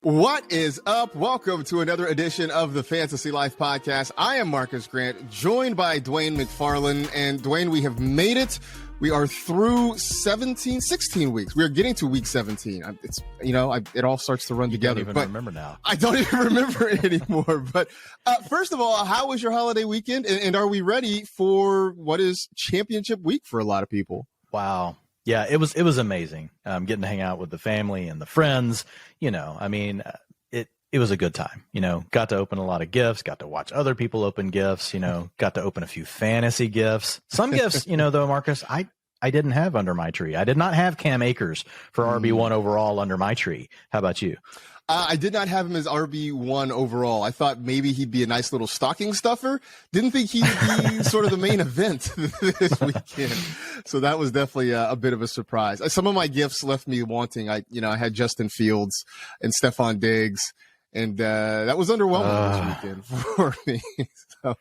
What is up? Welcome to another edition of the Fantasy Life Podcast. I am Marcus Grant, joined by Dwain McFarland. And Dwain, we have made it. We are through 16 weeks. We are getting to week 17. It all starts to run together. I don't even remember now. I don't even remember it anymore. But first of all, how was your holiday weekend? And are we ready for what is championship week for a lot of people? Wow. Yeah, it was amazing. Getting to hang out with the family and the friends. It was a good time. Got to open a lot of gifts. Got to watch other people open gifts. Got to open a few fantasy gifts. Some gifts, though, Marcus, I didn't have under my tree. I did not have Cam Akers for RB1 overall under my tree. How about you? I did not have him as RB1 overall. I thought maybe he'd be a nice little stocking stuffer. Didn't think he'd be sort of the main event this weekend. So that was definitely a bit of a surprise. Some of my gifts left me wanting. I had Justin Fields and Stephon Diggs, and that was underwhelming this weekend for me. So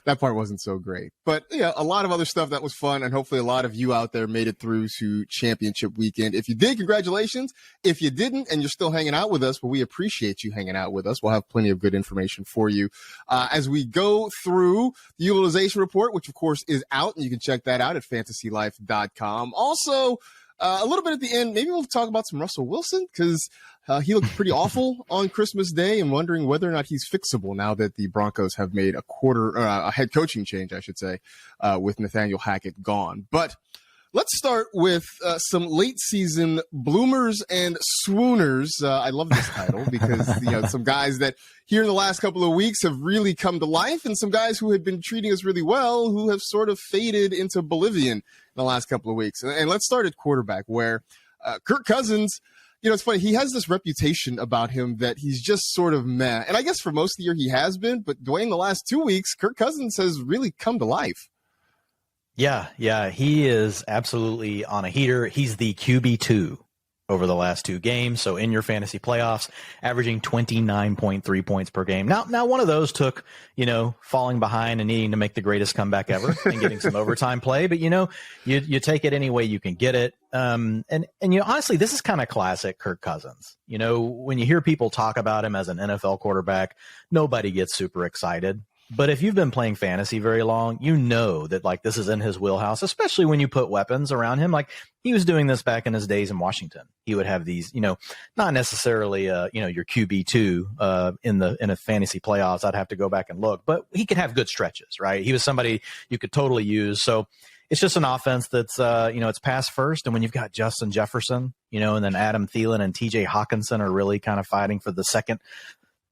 that part wasn't so great. But a lot of other stuff that was fun, and hopefully a lot of you out there made it through to championship weekend. If you did, congratulations. If you didn't and you're still hanging out with us, well, we appreciate you hanging out with us. We'll have plenty of good information for you as we go through the utilization report, which of course is out, and you can check that out at fantasylife.com. Also, a little bit at the end, maybe we'll talk about some Russell Wilson, because he looked pretty awful on Christmas Day, and wondering whether or not he's fixable now that the Broncos have made a head coaching change, I should say, with Nathaniel Hackett gone. But let's start with some late season bloomers and swooners. I love this title because some guys that here in the last couple of weeks have really come to life, and some guys who had been treating us really well who have sort of faded into oblivion in the last couple of weeks. And let's start at quarterback, where Kirk Cousins, it's funny, he has this reputation about him that he's just sort of meh. And I guess for most of the year he has been, but Dwayne, the last 2 weeks, Kirk Cousins has really come to life. Yeah, he is absolutely on a heater. He's the QB2 over the last 2 games. So in your fantasy playoffs, averaging 29.3 points per game. Now one of those took, falling behind and needing to make the greatest comeback ever and getting some overtime play. But, you take it any way you can get it. And honestly, this is kind of classic Kirk Cousins. When you hear people talk about him as an NFL quarterback, nobody gets super excited. But if you've been playing fantasy very long, that this is in his wheelhouse, especially when you put weapons around him. Like he was doing this back in his days in Washington. He would have these, not necessarily, your QB2 in a fantasy playoffs. I'd have to go back and look, but he could have good stretches, right? He was somebody you could totally use. So it's just an offense that's, it's pass first. And when you've got Justin Jefferson, and then Adam Thielen and TJ Hawkinson are really kind of fighting for the second,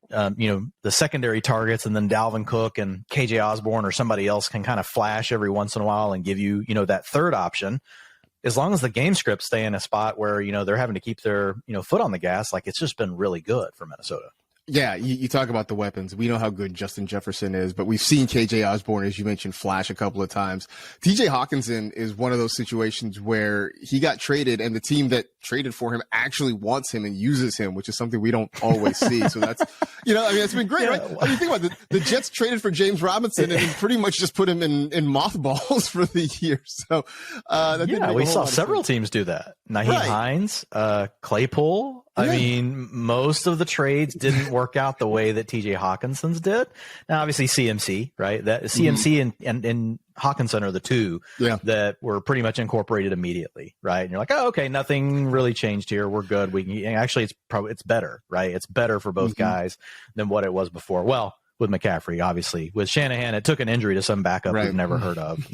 the secondary targets, and then Dalvin Cook and KJ Osborne or somebody else can kind of flash every once in a while and give you, that third option. As long as the game scripts stay in a spot where, they're having to keep their, foot on the gas, it's just been really good for Minnesota. Yeah, you talk about the weapons. We know how good Justin Jefferson is, but we've seen KJ Osborne, as you mentioned, flash a couple of times. TJ Hawkinson is one of those situations where he got traded, and the team that traded for him actually wants him and uses him, which is something we don't always see. So that's, it's been great, right? I mean, think about it. The Jets traded for James Robinson and pretty much just put him in mothballs for the year. So we saw several teams do that. Naheem Hines, Claypool. I mean, most of the trades didn't work out the way that TJ Hawkinson's did. Now, obviously CMC, right? That CMC and Hawkinson are the two that were pretty much incorporated immediately, right? And you're like, oh, okay, nothing really changed here. We're good. Actually, it's better, right? It's better for both guys than what it was before. Well, with McCaffrey, obviously. With Shanahan, it took an injury to some backup we've never heard of,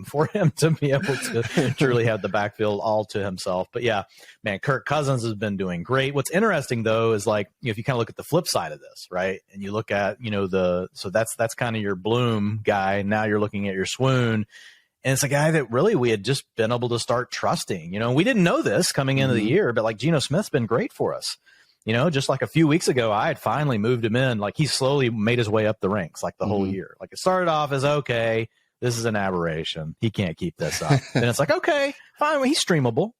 for him to be able to truly have the backfield all to himself. But yeah, man, Kirk Cousins has been doing great. What's interesting though is if you kind of look at the flip side of this, right? And you look at, so that's kind of your bloom guy. Now you're looking at your swoon. And it's a guy that really we had just been able to start trusting. We didn't know this coming into the year, but Geno Smith's been great for us. Just like a few weeks ago, I had finally moved him in. He slowly made his way up the ranks, the whole year. It started off as, okay, this is an aberration. He can't keep this up. Then it's okay, fine. Well, he's streamable.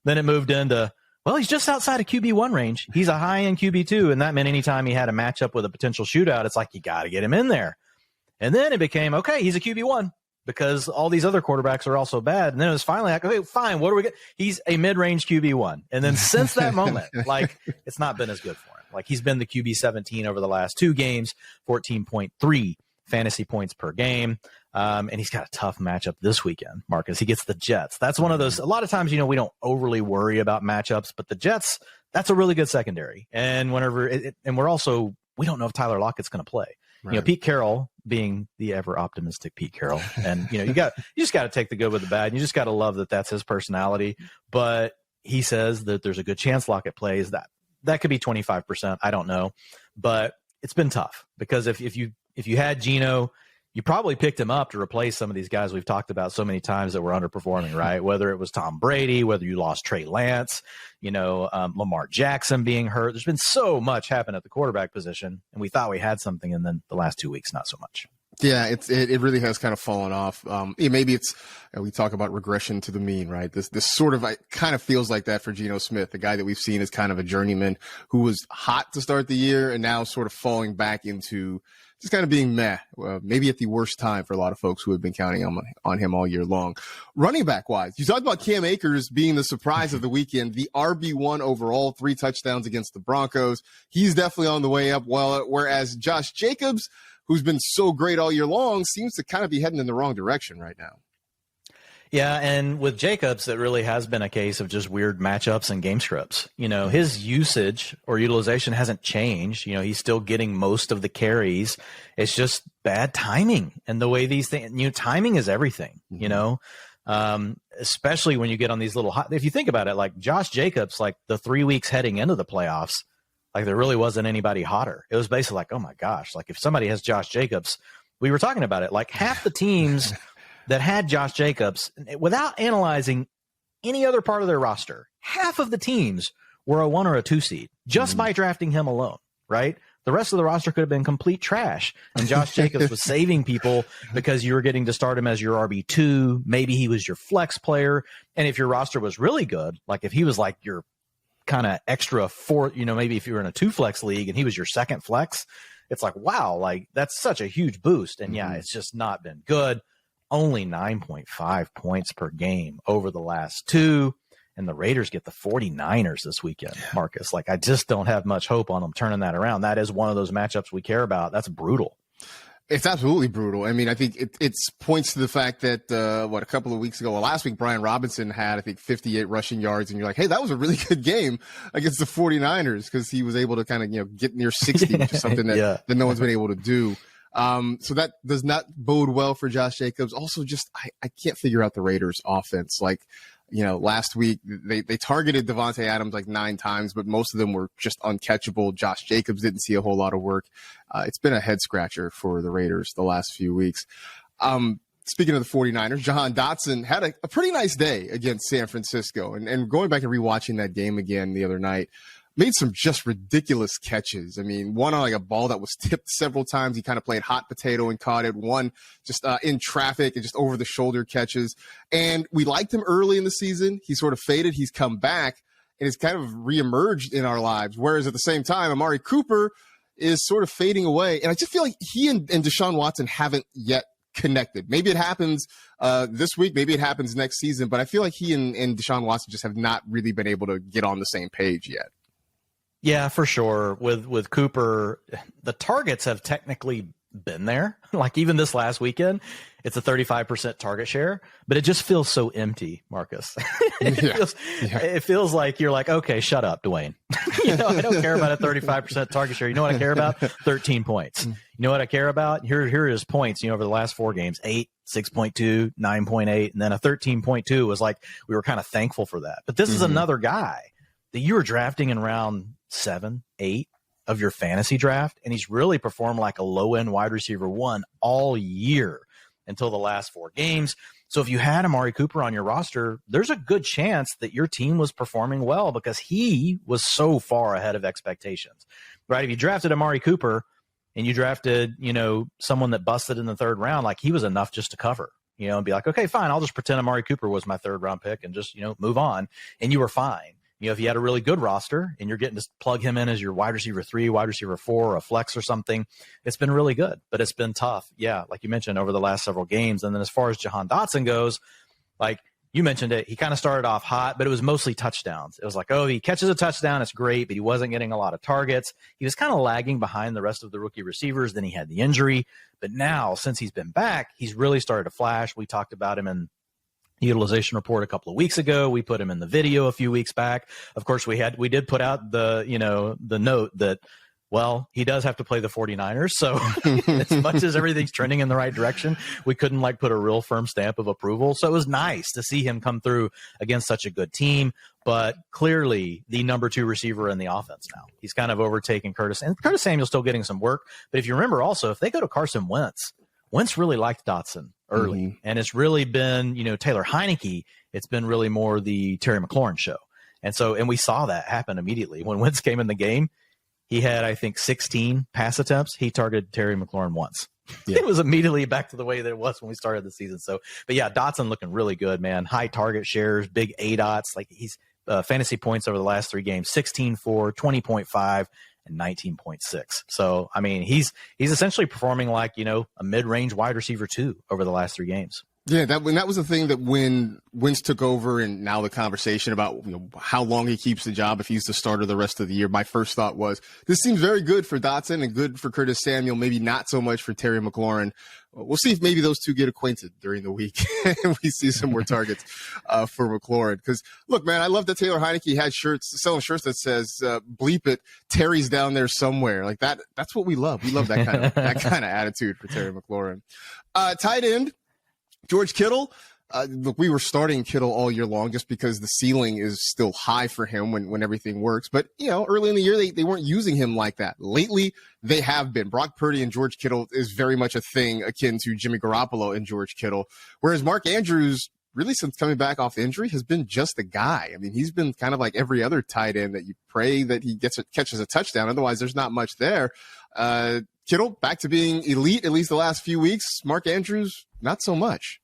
Then it moved into, well, he's just outside of QB1 range. He's a high-end QB2, and that meant anytime he had a matchup with a potential shootout, it's you got to get him in there. And then it became, okay, he's a QB1. because all these other quarterbacks are also bad. And then it was finally like, okay, fine. What do we get? He's a mid-range QB1. And then since that moment, like, it's not been as good for him. Like, he's been the QB 17 over the last 2 games, 14.3 fantasy points per game. And he's got a tough matchup this weekend, Marcus. He gets the Jets. That's one of those, a lot of times, we don't overly worry about matchups, but the Jets, that's a really good secondary. And whenever, and we don't know if Tyler Lockett's going to play. Right. Pete Carroll being the ever optimistic Pete Carroll. And, you just got to take the good with the bad. And you just got to love that that's his personality. But he says that there's a good chance Lockett plays. That could be 25%. I don't know. But it's been tough because if you had Geno, you probably picked him up to replace some of these guys we've talked about so many times that were underperforming, right? Whether it was Tom Brady, whether you lost Trey Lance, Lamar Jackson being hurt. There's been so much happen at the quarterback position, and we thought we had something, and then the last 2 weeks, not so much. Yeah, it really has kind of fallen off. Maybe it's, we talk about regression to the mean, right? This sort of, it kind of feels like that for Geno Smith, the guy that we've seen as kind of a journeyman who was hot to start the year and now sort of falling back into just kind of being meh, maybe at the worst time for a lot of folks who have been counting on him all year long. Running back wise, you talked about Cam Akers being the surprise of the weekend, the RB1 overall, 3 touchdowns against the Broncos. He's definitely on the way up. Whereas Josh Jacobs, who's been so great all year long, seems to kind of be heading in the wrong direction right now. Yeah, and with Jacobs, it really has been a case of just weird matchups and game scripts. His usage or utilization hasn't changed. He's still getting most of the carries. It's just bad timing. And the way these things, timing is everything, especially when you get on these little hot. If you think about it, like Josh Jacobs, like the 3 weeks heading into the playoffs, like there really wasn't anybody hotter. It was basically like, oh my gosh, like if somebody has Josh Jacobs, we were talking about it, like half the teams that had Josh Jacobs, without analyzing any other part of their roster, half of the teams were a 1 or a 2 seed just by drafting him alone, right? The rest of the roster could have been complete trash. And Josh Jacobs was saving people because you were getting to start him as your RB2. Maybe he was your flex player. And if your roster was really good, like if he was like your kind of extra 4, maybe if you were in a 2 flex league and he was your second flex, it's like, wow, like that's such a huge boost. And yeah, it's just not been good. Only 9.5 points per game over the last 2. And the Raiders get the 49ers this weekend, Marcus. Like, I just don't have much hope on them turning that around. That is one of those matchups we care about. That's brutal. It's absolutely brutal. I mean, I think it points to the fact that, a couple of weeks ago, last week, Brian Robinson had, I think, 58 rushing yards. And you're like, hey, that was a really good game against the 49ers because he was able to kind of, get near 60, which is something that no one's been able to do. So that does not bode well for Josh Jacobs. Also, just I can't figure out the Raiders offense. Like, last week they targeted Devontae Adams like 9 times, but most of them were just uncatchable. Josh Jacobs didn't see a whole lot of work. It's been a head scratcher for the Raiders the last few weeks. Speaking of the 49ers, Jahan Dotson had a pretty nice day against San Francisco, and going back and rewatching that game again the other night, made some just ridiculous catches. I mean, one on like a ball that was tipped several times. He kind of played hot potato and caught it. One just in traffic and just over the shoulder catches. And we liked him early in the season. He sort of faded. He's come back and has kind of reemerged in our lives. Whereas at the same time, Amari Cooper is sort of fading away. And I just feel like he and Deshaun Watson haven't yet connected. Maybe it happens this week. Maybe it happens next season. But I feel like he and Deshaun Watson just have not really been able to get on the same page yet. Yeah, for sure. With Cooper, the targets have technically been there. Like even this last weekend, it's a 35% target share, but it just feels so empty, Marcus. It feels like you're like, okay, shut up, Dwayne. I don't care about a 35% target share. You know what I care about? 13 points. You know what I care about? Here are his points, over the last 4 games, 8, 6.2, 9.8, and then a 13.2 was like, we were kind of thankful for that. But this is another guy that you were drafting in round 7, 8 of your fantasy draft, and he's really performed like a low-end wide receiver 1 all year until the last 4 games. So if you had Amari Cooper on your roster, there's a good chance that your team was performing well because he was so far ahead of expectations, right? If you drafted Amari Cooper and you drafted, someone that busted in the 3rd round, like he was enough just to cover, and be like, okay, fine, I'll just pretend Amari Cooper was my 3rd round pick and just, move on. And you were fine. if you had a really good roster and you're getting to plug him in as your wide receiver 3, wide receiver 4, or a flex or something, it's been really good, but it's been tough. Yeah, like you mentioned, over the last several games. And then as far as Jahan Dotson goes, like you mentioned it, he kind of started off hot, but it was mostly touchdowns. It was like, oh, he catches a touchdown, it's great, but he wasn't getting a lot of targets. He was kind of lagging behind the rest of the rookie receivers. Then he had the injury. But now, since he's been back, he's really started to flash. We talked about him in Utilization Report a couple of weeks ago. We put him in the video a few weeks back. Of course, we did put out the note that, well, he does have to play the 49ers. So as much as everything's trending in the right direction, we couldn't put a real firm stamp of approval. So it was nice to see him come through against such a good team, but clearly the number 2 receiver in the offense now. He's kind of overtaken Curtis, and Curtis Samuel's still getting some work. But if you remember also, if they go to Carson Wentz really liked Dotson early. And it's really been, Taylor Heineke, it's been really more the Terry McLaurin show. And we saw that happen immediately. When Wentz came in the game, he had, I think, 16 pass attempts. He targeted Terry McLaurin once. Yeah. It was immediately back to the way that it was when we started the season. So, but yeah, Dotson looking really good, man. High target shares, big ADOTs. Like he's fantasy points over the last 3 games, 16.4, 20.5. and 19.6. So, I mean, he's essentially performing like, a mid-range wide receiver 2 over the last 3 games. Yeah, that was the thing that when Wentz took over, and now the conversation about how long he keeps the job if he's the starter the rest of the year. My first thought was, this seems very good for Dotson and good for Curtis Samuel, maybe not so much for Terry McLaurin. We'll see if maybe those two get acquainted during the week and we see some more targets for McLaurin. Because, look, man, I love that Taylor Heineke had selling shirts that says, bleep it, Terry's down there somewhere. Like that's what we love. We love that kind of attitude for Terry McLaurin. Tight end, George Kittle. Look, we were starting Kittle all year long just because the ceiling is still high for him when everything works. But, early in the year, they weren't using him like that. Lately, they have been. Brock Purdy and George Kittle is very much a thing akin to Jimmy Garoppolo and George Kittle, whereas Mark Andrews, really since coming back off injury, has been just a guy. I mean, he's been kind of like every other tight end that you pray that he catches a touchdown. Otherwise, there's not much there. Kittle back to being elite, at least the last few weeks. Mark Andrews, not so much.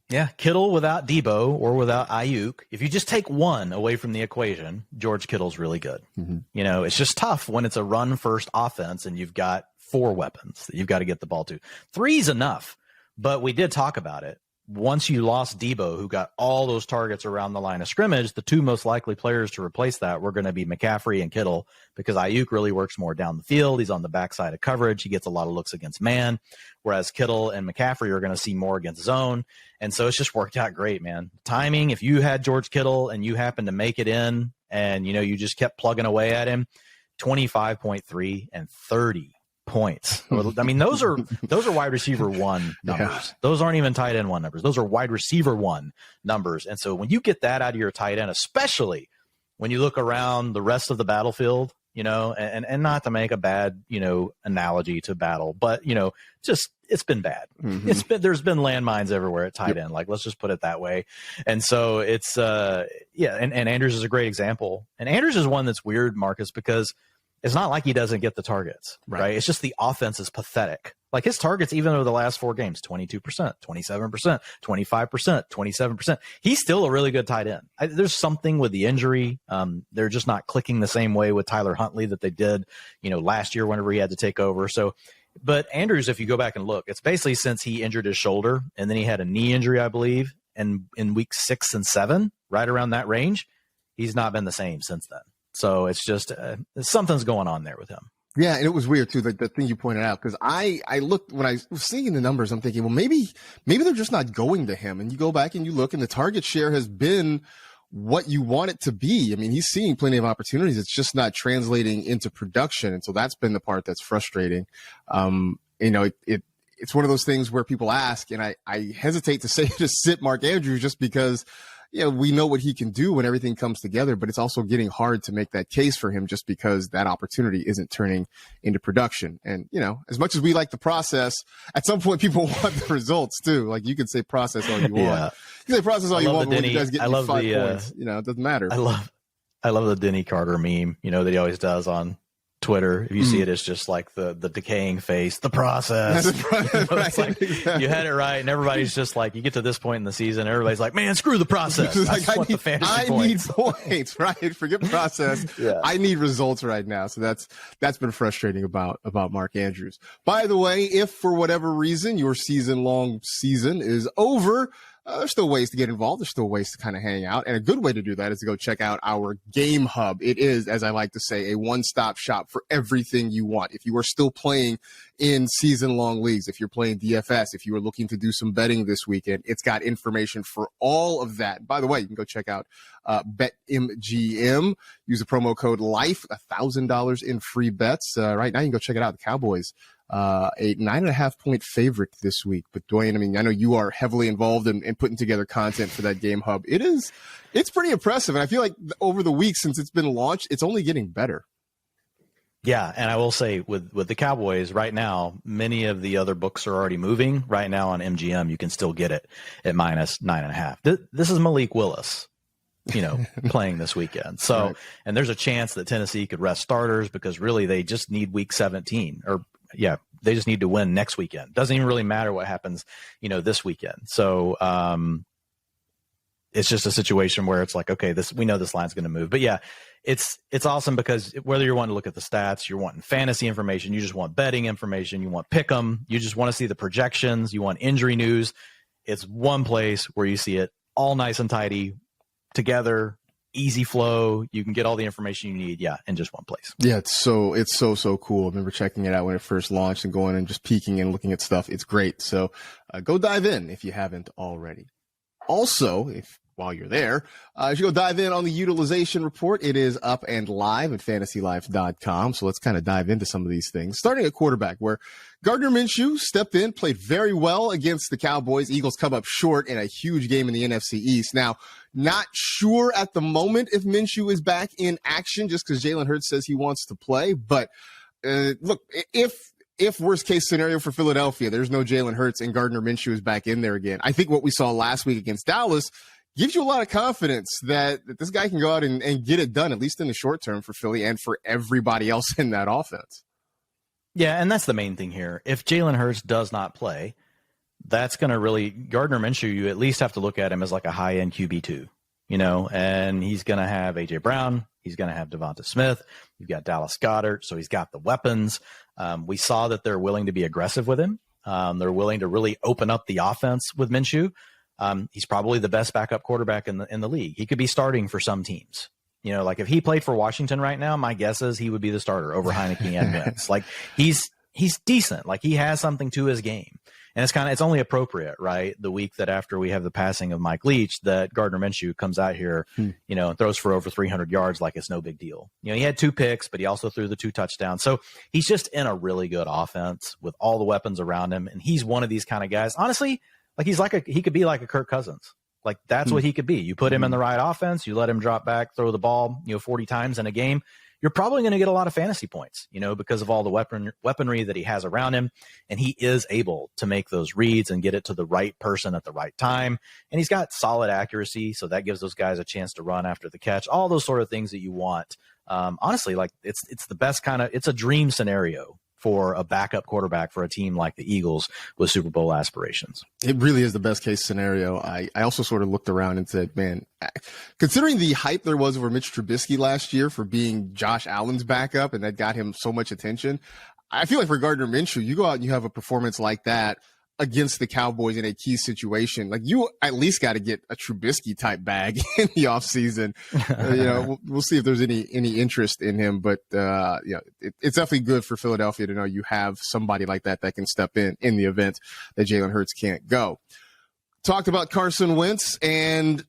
Yeah, Kittle without Debo or without Ayuk, if you just take one away from the equation, George Kittle's really good. Mm-hmm. It's just tough when it's a run-first offense and you've got 4 weapons that you've got to get the ball to. 3's enough, but we did talk about it. Once you lost Debo, who got all those targets around the line of scrimmage, the 2 most likely players to replace that were going to be McCaffrey and Kittle, because Ayuk really works more down the field. He's on the backside of coverage. He gets a lot of looks against man, whereas Kittle and McCaffrey are going to see more against zone. And so it's just worked out great, man. Timing, if you had George Kittle and you happened to make it in and, you just kept plugging away at him, 25.3 and 30 points. I mean, those are wide receiver 1 numbers. Yeah. Those aren't even tight end 1 numbers. Those are wide receiver 1 numbers. And so when you get that out of your tight end, especially when you look around the rest of the battlefield, and not to make a bad, analogy to battle, but, just it's been bad. Mm-hmm. There's been landmines everywhere at tight end. Like, let's just put it that way. And so it's, and Andrews is a great example. And Andrews is one that's weird, Marcus, because it's not like he doesn't get the targets, right? It's just the offense is pathetic. Like his targets, even over the last 4 games, 22%, 27%, 25%, 27%. He's still a really good tight end. There's something with the injury. They're just not clicking the same way with Tyler Huntley that they did, last year whenever he had to take over. So, but Andrews, if you go back and look, it's basically since he injured his shoulder and then he had a knee injury, I believe, and in week 6 and 7, right around that range, he's not been the same since then. So it's just something's going on there with him. Yeah, and it was weird too, the thing you pointed out, because I looked when I was seeing the numbers, I'm thinking, well, maybe they're just not going to him. And you go back and you look, and the target share has been what you want it to be. I mean, he's seeing plenty of opportunities. It's just not translating into production, and so that's been the part that's frustrating. It's one of those things where people ask, and I hesitate to say to sit Mark Andrews just because. We know what he can do when everything comes together, but it's also getting hard to make that case for him just because that opportunity isn't turning into production. And, as much as we like the process, at some point people want the results too. Like you can say process all you want. You can say process all you want, but when you guys get 5 points, it doesn't matter. I love the Denny Carter meme, that he always does on Twitter. If you see it, it's just like the decaying face, the process. It's like, you had it right, and everybody's just like, you get to this point in the season, everybody's like, man, screw the process. I need points, right? Forget process. Yeah. I need results right now. So that's been frustrating about Mark Andrews. By the way, if for whatever reason your season-long season is over, there's still ways to get involved. There's still ways to kind of hang out. And a good way to do that is to go check out our Game Hub. It is, as I like to say, a one-stop shop for everything you want. If you are still playing in season-long leagues, if you're playing DFS, if you are looking to do some betting this weekend, it's got information for all of that. By the way, you can go check out BetMGM. Use the promo code LIFE, $1,000 in free bets. Right now, you can go check it out. The Cowboys, a 9.5 point favorite this week. But Dwayne, I mean, I know you are heavily involved in putting together content for that Game Hub. It's pretty impressive. And I feel like over the weeks since it's been launched, it's only getting better. Yeah. And I will say with the Cowboys right now, many of the other books are already moving. Right now on MGM, you can still get it at minus 9.5. This is Malik Willis, playing this weekend. So, right. And there's a chance that Tennessee could rest starters because really they just need week 17 they just need to win next weekend. Doesn't even really matter what happens, this weekend. So, it's just a situation where it's like, okay, we know this line's going to move, but yeah, it's awesome because whether you're wanting to look at the stats, you're wanting fantasy information, you just want betting information, you want pick 'em, you just want to see the projections, you want injury news. It's one place where you see it all nice and tidy together, easy flow. You can get all the information you need, in just one place. Yeah, it's so cool. I remember checking it out when it first launched and going and just peeking and looking at stuff. It's great. So go dive in if you haven't already. Also, while you're there, you should go dive in on the Utilization Report. It is up and live at fantasylife.com. So let's kind of dive into some of these things. Starting at quarterback, where Gardner Minshew stepped in, played very well against the Cowboys. Eagles come up short in a huge game in the NFC East. Now, not sure at the moment if Minshew is back in action just because Jalen Hurts says he wants to play. But look, if worst case scenario for Philadelphia, there's no Jalen Hurts and Gardner Minshew is back in there again, I think what we saw last week against Dallas gives you a lot of confidence that this guy can go out and get it done, at least in the short term for Philly and for everybody else in that offense. Yeah, and that's the main thing here. If Jalen Hurts does not play, that's going to really – Gardner Minshew, you at least have to look at him as like a high-end QB2, and he's going to have A.J. Brown. He's going to have Devonta Smith. You've got Dallas Goedert, so he's got the weapons. We saw that they're willing to be aggressive with him. They're willing to really open up the offense with Minshew. He's probably the best backup quarterback in the league. He could be starting for some teams. Like if he played for Washington right now, my guess is he would be the starter over Heineke and Wentz. Like he's decent. Like he has something to his game. And it's only appropriate, right? The week that after we have the passing of Mike Leach, that Gardner Minshew comes out here, and throws for over 300 yards like it's no big deal. He had 2 picks, but he also threw the 2 touchdowns. So he's just in a really good offense with all the weapons around him. And he's one of these kind of guys. Honestly, like he could be like a Kirk Cousins. Like that's what he could be. You put him in the right offense, you let him drop back, throw the ball, 40 times in a game. You're probably going to get a lot of fantasy points, because of all the weaponry that he has around him. And he is able to make those reads and get it to the right person at the right time. And he's got solid accuracy. So that gives those guys a chance to run after the catch, all those sort of things that you want. Honestly, like it's the best it's a dream scenario for a backup quarterback for a team like the Eagles with Super Bowl aspirations. It really is the best case scenario. I also sort of looked around and said, man, considering the hype there was over Mitch Trubisky last year for being Josh Allen's backup and that got him so much attention, I feel like for Gardner Minshew, you go out and you have a performance like that against the Cowboys in a key situation. Like you at least got to get a Trubisky type bag in the offseason. We'll see if there's any interest in him, but it's definitely good for Philadelphia to know you have somebody like that can step in the event that Jalen Hurts can't go. Talked about Carson Wentz, and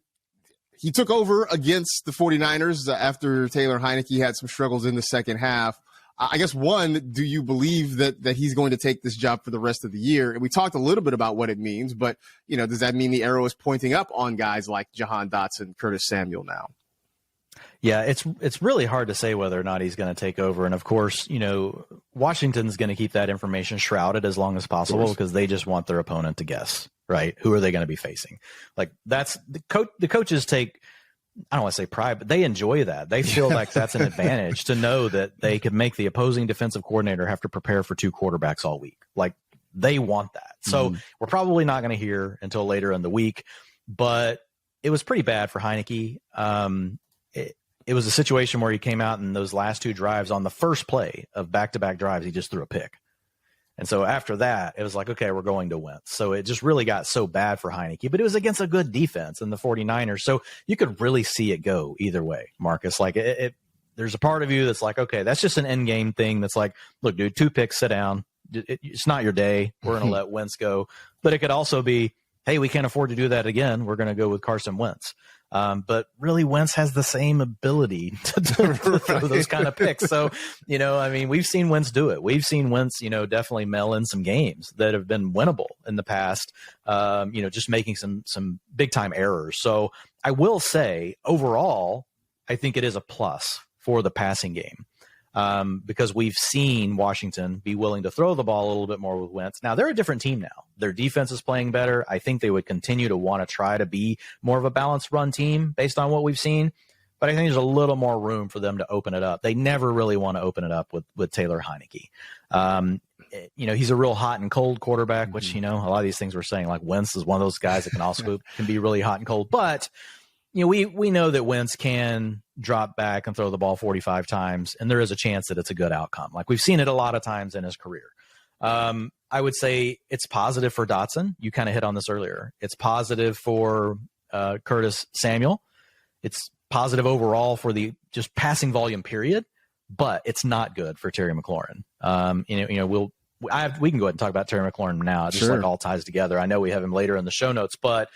he took over against the 49ers after Taylor Heineke had some struggles in the second half. I guess, one, do you believe that he's going to take this job for the rest of the year? And we talked a little bit about what it means, but, does that mean the arrow is pointing up on guys like Jahan Dotson, Curtis Samuel now? Yeah, it's really hard to say whether or not he's going to take over. And, of course, Washington's going to keep that information shrouded as long as possible because they just want their opponent to guess, right? Who are they going to be facing? Like, that's the coaches take I don't want to say pride, but they enjoy that. They feel like that's an advantage to know that they could make the opposing defensive coordinator have to prepare for 2 quarterbacks all week. Like, they want that. So we're probably not going to hear until later in the week, but it was pretty bad for Heineke. It was a situation where he came out in those last 2 drives on the first play of back-to-back drives. He just threw a pick. And so after that, it was like, okay, we're going to Wentz. So it just really got so bad for Heineke, but it was against a good defense in the 49ers. So you could really see it go either way, Marcus. Like, there's a part of you that's like, okay, that's just an end game thing. That's like, look, dude, 2 picks, sit down. It's not your day. We're going to let Wentz go. But it could also be, hey, we can't afford to do that again. We're going to go with Carson Wentz. But really, Wentz has the same ability to throw those kind of picks. So, I mean, we've seen Wentz do it. We've seen Wentz, definitely mail in some games that have been winnable in the past, just making some big time errors. So I will say overall, I think it is a plus for the passing game. Because we've seen Washington be willing to throw the ball a little bit more with Wentz. Now, they're a different team now. Their defense is playing better. I think they would continue to want to try to be more of a balanced run team based on what we've seen. But I think there's a little more room for them to open it up. They never really want to open it up with Taylor Heineke. He's a real hot and cold quarterback, which, a lot of these things we're saying, like Wentz is one of those guys that can also can be really hot and cold. But we know that Wentz can drop back and throw the ball 45 times, and there is a chance that it's a good outcome. Like, we've seen it a lot of times in his career. I would say it's positive for Dotson. You kind of hit on this earlier. It's positive for Curtis Samuel. It's positive overall for the just passing volume period, but it's not good for Terry McLaurin. We can go ahead and talk about Terry McLaurin now. It just like all ties together. I know we have him later in the show notes, but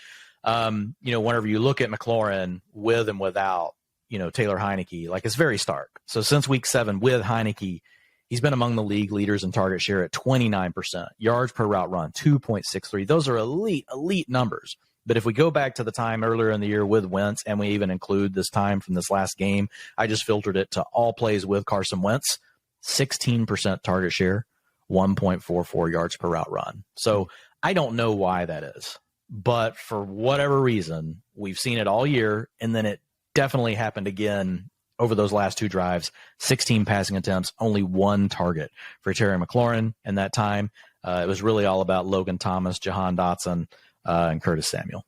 whenever you look at McLaurin with and without, Taylor Heineke, like, it's very stark. So since week 7 with Heineke, he's been among the league leaders in target share at 29%, yards per route run, 2.63. Those are elite numbers. But if we go back to the time earlier in the year with Wentz, and we even include this time from this last game, I just filtered it to all plays with Carson Wentz, 16% target share, 1.44 yards per route run. So I don't know why that is. But for whatever reason, we've seen it all year, and then it definitely happened again over those last 2 drives. 16 passing attempts, only 1 target for Terry McLaurin in that time. It was really all about Logan Thomas, Jahan Dotson, and Curtis Samuel.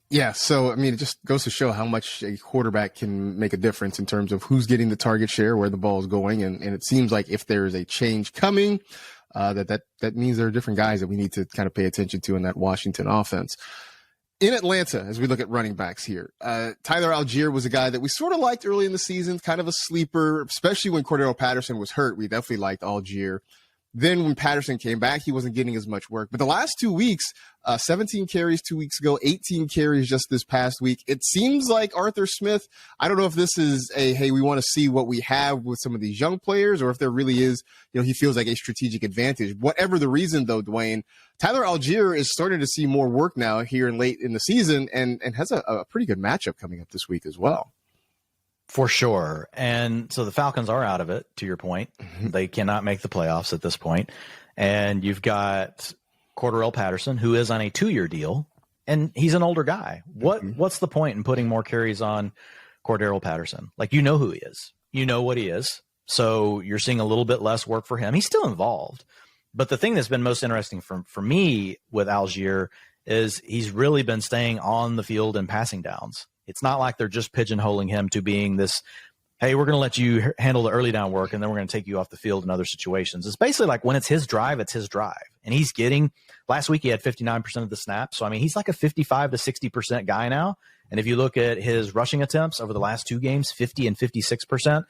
Yeah, so, I mean, it just goes to show how much a quarterback can make a difference in terms of who's getting the target share, where the ball is going, and it seems like if there's a change coming, that means there are different guys that we need to kind of pay attention to in that Washington offense. In Atlanta, as we look at running backs here, Tyler Algier was a guy that we sort of liked early in the season, kind of a sleeper, especially when Cordero Patterson was hurt. We definitely liked Algier. Then when Patterson came back, he wasn't getting as much work. But the last 2 weeks, 17 carries 2 weeks ago, 18 carries just this past week. It seems like Arthur Smith, I don't know if this is hey, we want to see what we have with some of these young players, or if there really is, he feels like a strategic advantage. Whatever the reason, though, Dwayne, Tyler Algier is starting to see more work now here late in the season, and has a pretty good matchup coming up this week as well. For sure. And so the Falcons are out of it, to your point. They cannot make the playoffs at this point. And you've got Cordero Patterson, who is on a 2-year deal, and he's an older guy. What's the point in putting more carries on Cordero Patterson? Like, who he is. You know what he is. So you're seeing a little bit less work for him. He's still involved. But the thing that's been most interesting for me with Algier is he's really been staying on the field and passing downs. It's not like they're just pigeonholing him to being this, hey, we're going to let you handle the early down work, and then we're going to take you off the field in other situations. It's basically like when it's his drive, it's his drive. And he's getting – last week he had 59% of the snaps. So, I mean, he's like a 55 to 60% guy now. And if you look at his rushing attempts over the last 2 games, 50 and 56%.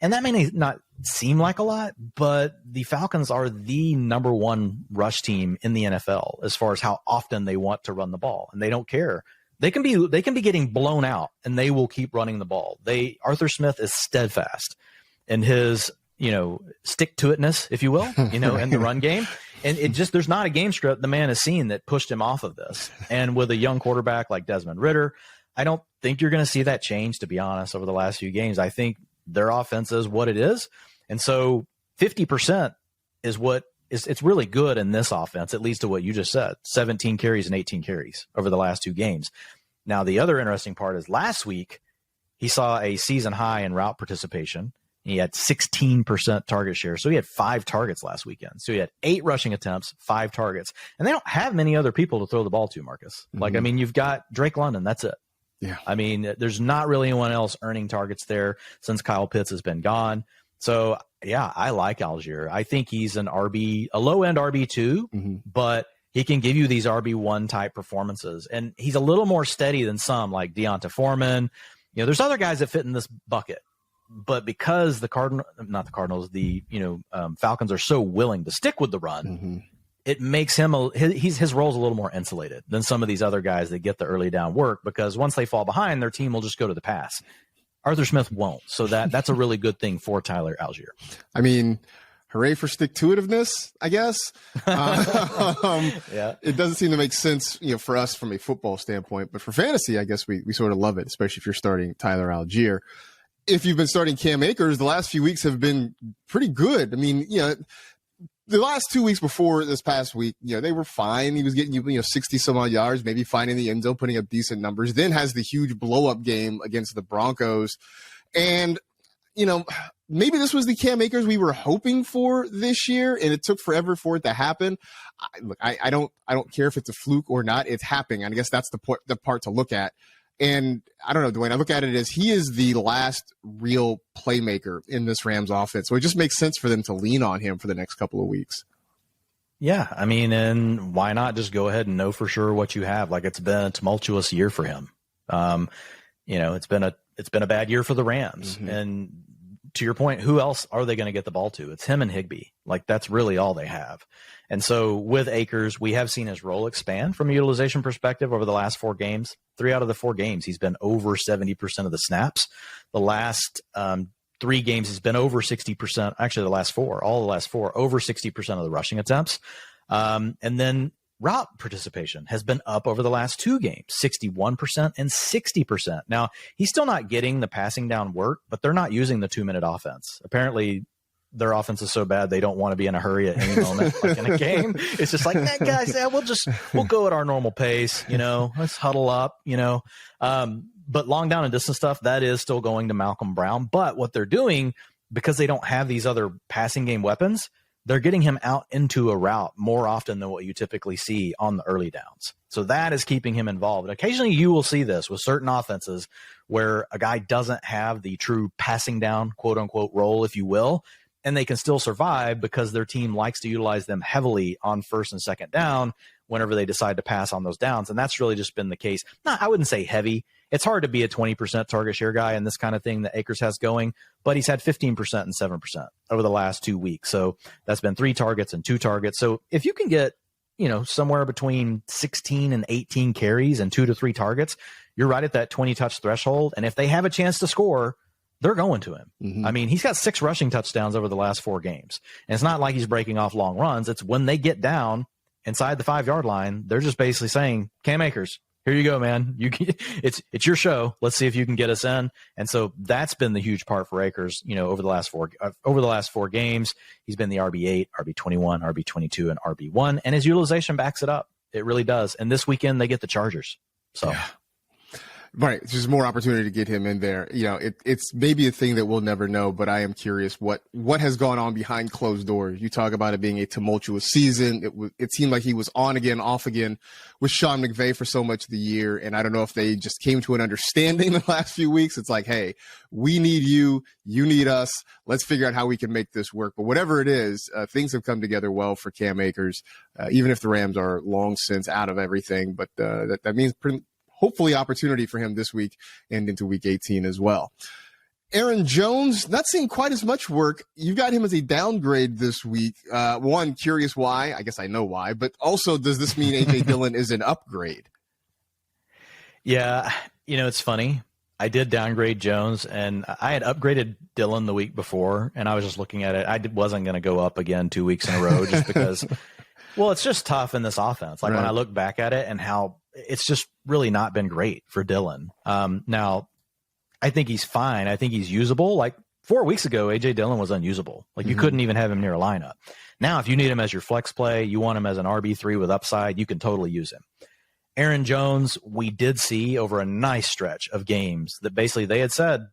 And that may not seem like a lot, but the Falcons are the number 1 rush team in the NFL as far as how often they want to run the ball. And they don't care. They can be getting blown out, and they will keep running the ball. Arthur Smith is steadfast in his, stick to itness, if you will, in the run game. And there's not a game script the man has seen that pushed him off of this. And with a young quarterback like Desmond Ridder, I don't think you're going to see that change, to be honest, over the last few games. I think their offense is what it is. And so 50% is it's really good in this offense. It leads to what you just said, 17 carries and 18 carries over the last 2 games. Now, the other interesting part is last week, he saw a season high in route participation. He had 16% target share. So he had 5 targets last weekend. So he had 8 rushing attempts, 5 targets. And they don't have many other people to throw the ball to, Marcus. Like, I mean, you've got Drake London. That's it. Yeah. I mean, there's not really anyone else earning targets there since Kyle Pitts has been gone. So, yeah, I like Algier. I think he's a low-end RB2, but he can give you these RB1 type performances. And he's a little more steady than some, like Deonta Foreman. You know, there's other guys that fit in this bucket. But because the Falcons are so willing to stick with the run, it makes him his role's a little more insulated than some of these other guys that get the early down work, because once they fall behind, their team will just go to the pass. Arthur Smith won't. So that's a really good thing for Tyler Algier. I mean, hooray for stick-to-itiveness, I guess. Yeah. It doesn't seem to make sense, for us from a football standpoint, but for fantasy, I guess we sort of love it, especially if you're starting Tyler Algier. If you've been starting Cam Akers, the last few weeks have been pretty good. I mean, the last 2 weeks before this past week, they were fine. He was getting 60 some odd yards, maybe finding the end zone, putting up decent numbers. Then has the huge blow up game against the Broncos. And, maybe this was the Cam Akers we were hoping for this year, and it took forever for it to happen. I don't care if it's a fluke or not. It's happening. I guess that's the part to look at. And I don't know, Dwayne, I look at it as he is the last real playmaker in this Rams offense. So it just makes sense for them to lean on him for the next couple of weeks. Yeah, I mean, and why not just go ahead and know for sure what you have? Like, it's been a tumultuous year for him. It's been a bad year for the Rams. And to your point, who else are they going to get the ball to? It's him and Higbee. Like, that's really all they have. And so with Akers, we have seen his role expand from a utilization perspective over the last 4 games. 3 out of the 4 games, he's been over 70% of the snaps. The last 3 games, he's been over 60%. Actually, the last 4, over 60% of the rushing attempts. And then route participation has been up over the last 2 games, 61% and 60%. Now, he's still not getting the passing down work, but they're not using the 2-minute offense. Apparently, their offense is so bad they don't want to be in a hurry at any moment, like in a game. It's just like, guys, we'll go at our normal pace, let's huddle up, but long down and distance stuff, that is still going to Malcolm Brown. But what they're doing, because they don't have these other passing game weapons, they're getting him out into a route more often than what you typically see on the early downs. So that is keeping him involved. Occasionally you will see this with certain offenses where a guy doesn't have the true passing down, quote unquote, role, if you will, and they can still survive because their team likes to utilize them heavily on first and second down whenever they decide to pass on those downs. And that's really just been the case. I wouldn't say heavy. It's hard to be a 20% target share guy in this kind of thing that Akers has going, but he's had 15% and 7% over the last 2 weeks. So that's been 3 targets and 2 targets. So if you can get, somewhere between 16 and 18 carries and 2 to 3 targets, you're right at that 20 touch threshold. And if they have a chance to score, they're going to him. I mean, he's got 6 rushing touchdowns over the last 4 games. And it's not like he's breaking off long runs. It's when they get down inside the 5-yard line, they're just basically saying, Cam Akers, here you go, man. It's your show. Let's see if you can get us in. And so that's been the huge part for Akers, over the last 4 games. He's been the RB8, RB21, RB22, and RB1, and his utilization backs it up. It really does. And this weekend they get the Chargers. So yeah. Right. There's more opportunity to get him in there. It's maybe a thing that we'll never know, but I am curious what has gone on behind closed doors. You talk about it being a tumultuous season. It seemed like he was on again, off again with Sean McVay for so much of the year. And I don't know if they just came to an understanding the last few weeks. It's like, hey, we need you. You need us. Let's figure out how we can make this work. But whatever it is, things have come together well for Cam Akers, even if the Rams are long since out of everything. But that means hopefully opportunity for him this week and into week 18 as well. Aaron Jones, not seeing quite as much work. You've got him as a downgrade this week. One, curious why. I guess I know why. But also, does this mean A.J. Dillon is an upgrade? Yeah, it's funny. I did downgrade Jones, and I had upgraded Dillon the week before, and I was just looking at it. I wasn't going to go up again 2 weeks in a row just because – well, it's just tough in this offense. Like, right. When I look back at it and how it's just really not been great for Dillon. Now, I think he's fine. I think he's usable. Like 4 weeks ago, A.J. Dillon was unusable. Like you couldn't even have him near a lineup. Now, if you need him as your flex play, you want him as an RB3 with upside, you can totally use him. Aaron Jones, we did see over a nice stretch of games that basically they had said,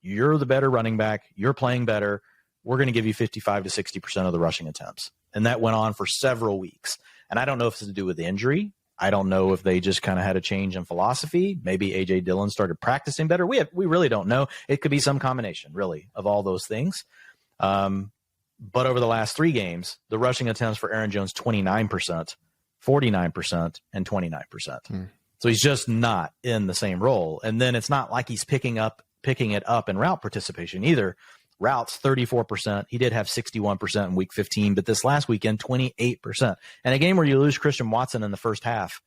you're the better running back. You're playing better. We're going to give you 55 to 60% of the rushing attempts. And that went on for several weeks. And I don't know if it's to do with the injury. I don't know if they just kind of had a change in philosophy. Maybe A.J. Dillon started practicing better. We really don't know. It could be some combination, really, of all those things. But over the last 3 games, the rushing attempts for Aaron Jones, 29%, 49%, and 29%. So he's just not in the same role. And then it's not like he's picking it up in route participation either. Routes, 34%. He did have 61% in week 15, but this last weekend, 28%. And a game where you lose Christian Watson in the first half,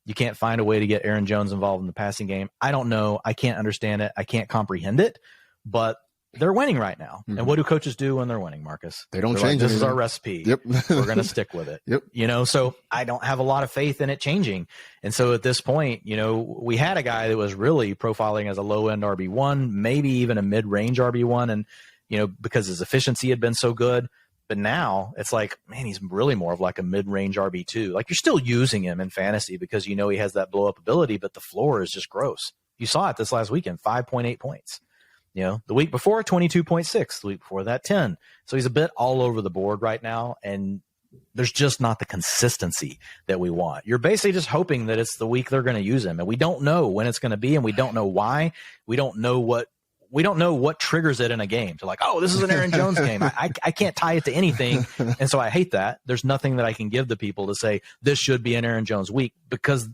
you can't find a way to get Aaron Jones involved in the passing game. I don't know. I can't understand it. I can't comprehend it, but they're winning right now. And what do coaches do when they're winning, Marcus? They don't They're change like, this anything. is our recipe. Yep. We're going to stick with it. Yep. So I don't have a lot of faith in it changing. And so at this point, we had a guy that was really profiling as a low-end RB1, maybe even a mid-range RB1, and, because his efficiency had been so good. But now it's like, man, he's really more of like a mid-range RB2. Like, you're still using him in fantasy because he has that blow-up ability, but the floor is just gross. You saw it this last weekend, 5.8 points. The week before, 22.6. The week before that, 10. So he's a bit all over the board right now, and there's just not the consistency that we want. You're basically just hoping that it's the week they're going to use him, and we don't know when it's going to be, and we don't know why. We don't know what triggers it in a game to like, oh, this is an Aaron Jones game. I can't tie it to anything, and so I hate that. There's nothing that I can give the people to say this should be an Aaron Jones week because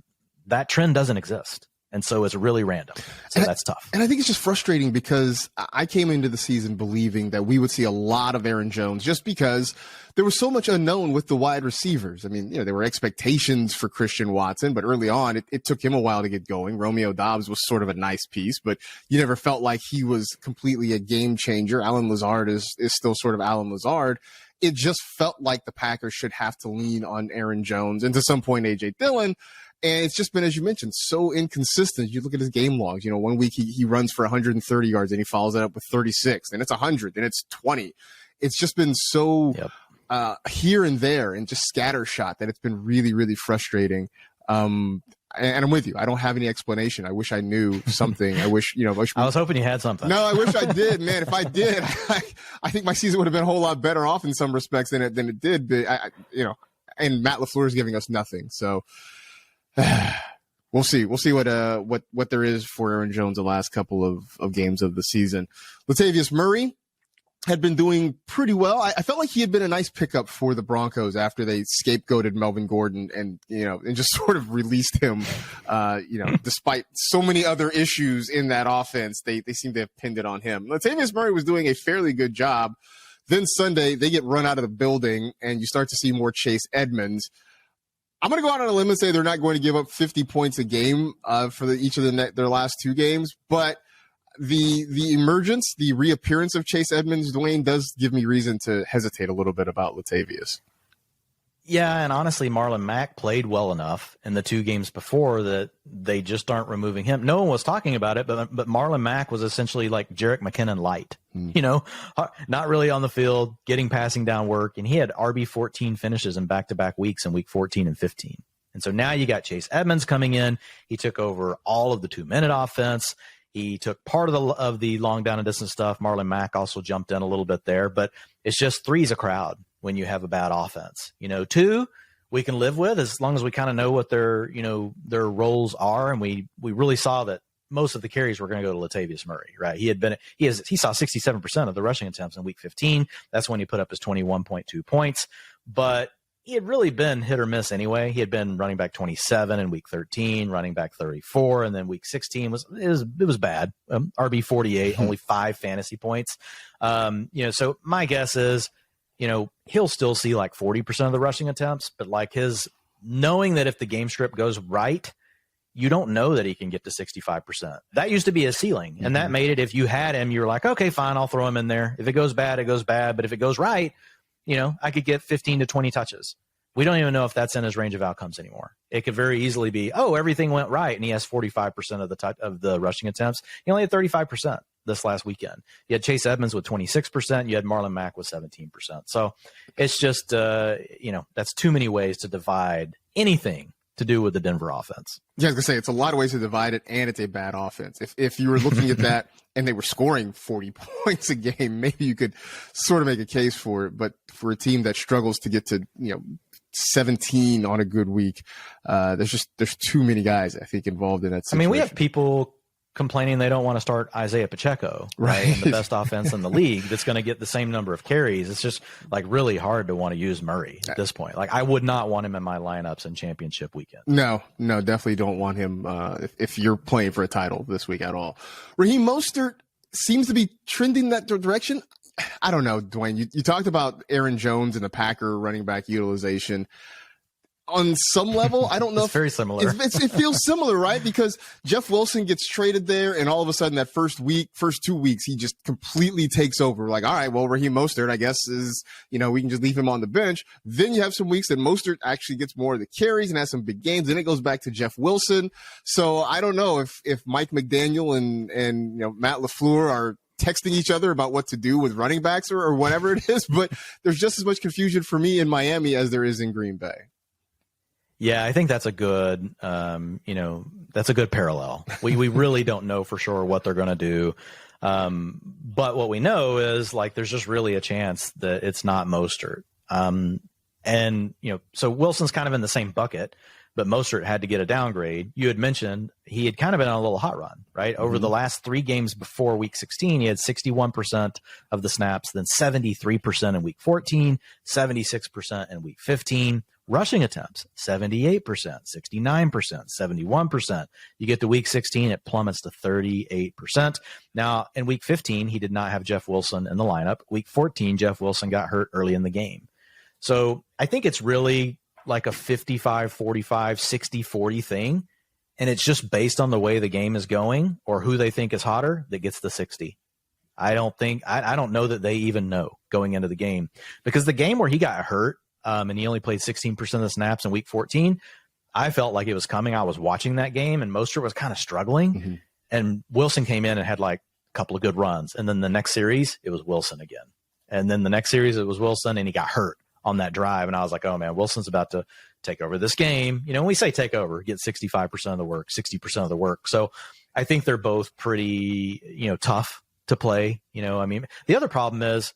that trend doesn't exist. And so it's really random. So that's tough. And I think it's just frustrating because I came into the season believing that we would see a lot of Aaron Jones just because there was so much unknown with the wide receivers. I mean, there were expectations for Christian Watson, but early on, it took him a while to get going. Romeo Doubs was sort of a nice piece, but you never felt like he was completely a game changer. Alan Lazard is still sort of Alan Lazard. It just felt like the Packers should have to lean on Aaron Jones and to some point A.J. Dillon. And it's just been, as you mentioned, so inconsistent. You look at his game logs. 1 week he runs for 130 yards and he follows it up with 36. Then it's 100. Then it's 20. It's just been so here and there and just scattershot that it's been really, really frustrating. And I'm with you. I don't have any explanation. I wish I knew something. I wish, I was hoping you had something. No, I wish I did, man. If I did, I think my season would have been a whole lot better off in some respects than it did. But and Matt LaFleur is giving us nothing. So we'll see. We'll see what there is for Aaron Jones the last couple of games of the season. Latavius Murray had been doing pretty well. I felt like he had been a nice pickup for the Broncos after they scapegoated Melvin Gordon and just sort of released him. Despite so many other issues in that offense, they seem to have pinned it on him. Latavius Murray was doing a fairly good job. Then Sunday they get run out of the building and you start to see more Chase Edmonds. I'm going to go out on a limb and say they're not going to give up 50 points a game for each of their last 2 games, but the emergence, the reappearance of Chase Edmonds, Dwayne, does give me reason to hesitate a little bit about Latavius. Yeah, and honestly, Marlon Mack played well enough in the 2 games before that they just aren't removing him. No one was talking about it, but Marlon Mack was essentially like Jerick McKinnon light, not really on the field, getting passing down work, and he had RB14 finishes in back-to-back weeks in week 14 and 15. And so now you got Chase Edmonds coming in. He took over all of the 2-minute offense. He took part of the long down and distance stuff. Marlon Mack also jumped in a little bit there, but it's just 3's a crowd when you have a bad offense. 2 we can live with as long as we kind of know what their roles are, and we really saw that most of the carries were going to go to Latavius Murray, right? He saw 67% of the rushing attempts in week 15. That's when he put up his 21.2 points, but he had really been hit or miss anyway. He had been running back 27 in week 13, running back 34, and then week 16 was bad. RB 48, only 5 fantasy points. So my guess is, he'll still see like 40% of the rushing attempts, but like his knowing that if the game script goes right, you don't know that he can get to 65%. That used to be his ceiling, and that made it, if you had him, you were like, okay, fine, I'll throw him in there. If it goes bad, it goes bad. But if it goes right, I could get 15 to 20 touches. We don't even know if that's in his range of outcomes anymore. It could very easily be, everything went right, and he has 45% of the rushing attempts. He only had 35% this last weekend. You had Chase Edmonds with 26%. You had Marlon Mack with 17%. So it's just, that's too many ways to divide anything to do with the Denver offense. Yeah, I was gonna say it's a lot of ways to divide it, and it's a bad offense. If you were looking at that and they were scoring 40 points a game, maybe you could sort of make a case for it. But for a team that struggles to get to 17 on a good week, there's too many guys I think involved in that situation. I mean, we have people complaining they don't want to start Isaiah Pacheco, right? And the best offense in the league that's going to get the same number of carries. It's just like really hard to want to use Murray at this point. Like I would not want him in my lineups in championship weekend. No, definitely don't want him if you're playing for a title this week at all. Raheem Mostert seems to be trending that direction. I don't know, Dwayne. You talked about Aaron Jones and the Packer running back utilization. On some level, I don't know. It's very similar. It feels similar, right? Because Jeff Wilson gets traded there, and all of a sudden that first 2 weeks, he just completely takes over. Like, all right, well, Raheem Mostert, I guess, is, we can just leave him on the bench. Then you have some weeks that Mostert actually gets more of the carries and has some big games. Then it goes back to Jeff Wilson. So I don't know if Mike McDaniel and Matt LaFleur are texting each other about what to do with running backs or whatever it is, but there's just as much confusion for me in Miami as there is in Green Bay. Yeah, I think that's a good, that's a good parallel. We really don't know for sure what they're going to do. But what we know is like, there's just really a chance that it's not Mostert. So Wilson's kind of in the same bucket, but Mostert had to get a downgrade. You had mentioned he had kind of been on a little hot run, right? Over the last 3 games before week 16, he had 61% of the snaps, then 73% in week 14, 76% in week 15. Rushing attempts, 78%, 69%, 71%. You get to week 16, it plummets to 38%. Now, in week 15, he did not have Jeff Wilson in the lineup. Week 14, Jeff Wilson got hurt early in the game. So I think it's really like a 55-45, 60-40 thing. And it's just based on the way the game is going or who they think is hotter that gets the 60. I don't know that they even know going into the game, because the game where he got hurt, and he only played 16% of the snaps in week 14, I felt like it was coming. I was watching that game, and Mostert was kind of struggling. And Wilson came in and had like a couple of good runs. And then the next series, it was Wilson again. And then the next series, it was Wilson, and he got hurt on that drive. And I was like, oh, man, Wilson's about to take over this game. When we say take over, get 65% of the work, 60% of the work. So I think they're both pretty, tough to play. The other problem is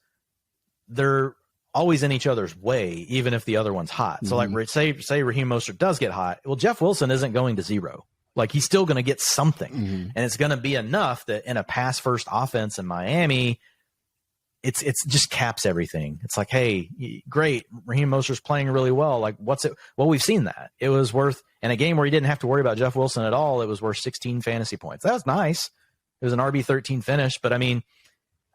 they're always in each other's way, even if the other one's hot. So like say Raheem Mostert does get hot. Well, Jeff Wilson isn't going to zero. Like he's still going to get something, and it's going to be enough that in a pass first offense in Miami, it's just caps everything. It's like, hey, great, Raheem Mostert's playing really well. Like what's it? Well, we've seen that. It was worth, in a game where he didn't have to worry about Jeff Wilson at all, it was worth 16 fantasy points. That was nice. It was an RB13 finish, but I mean,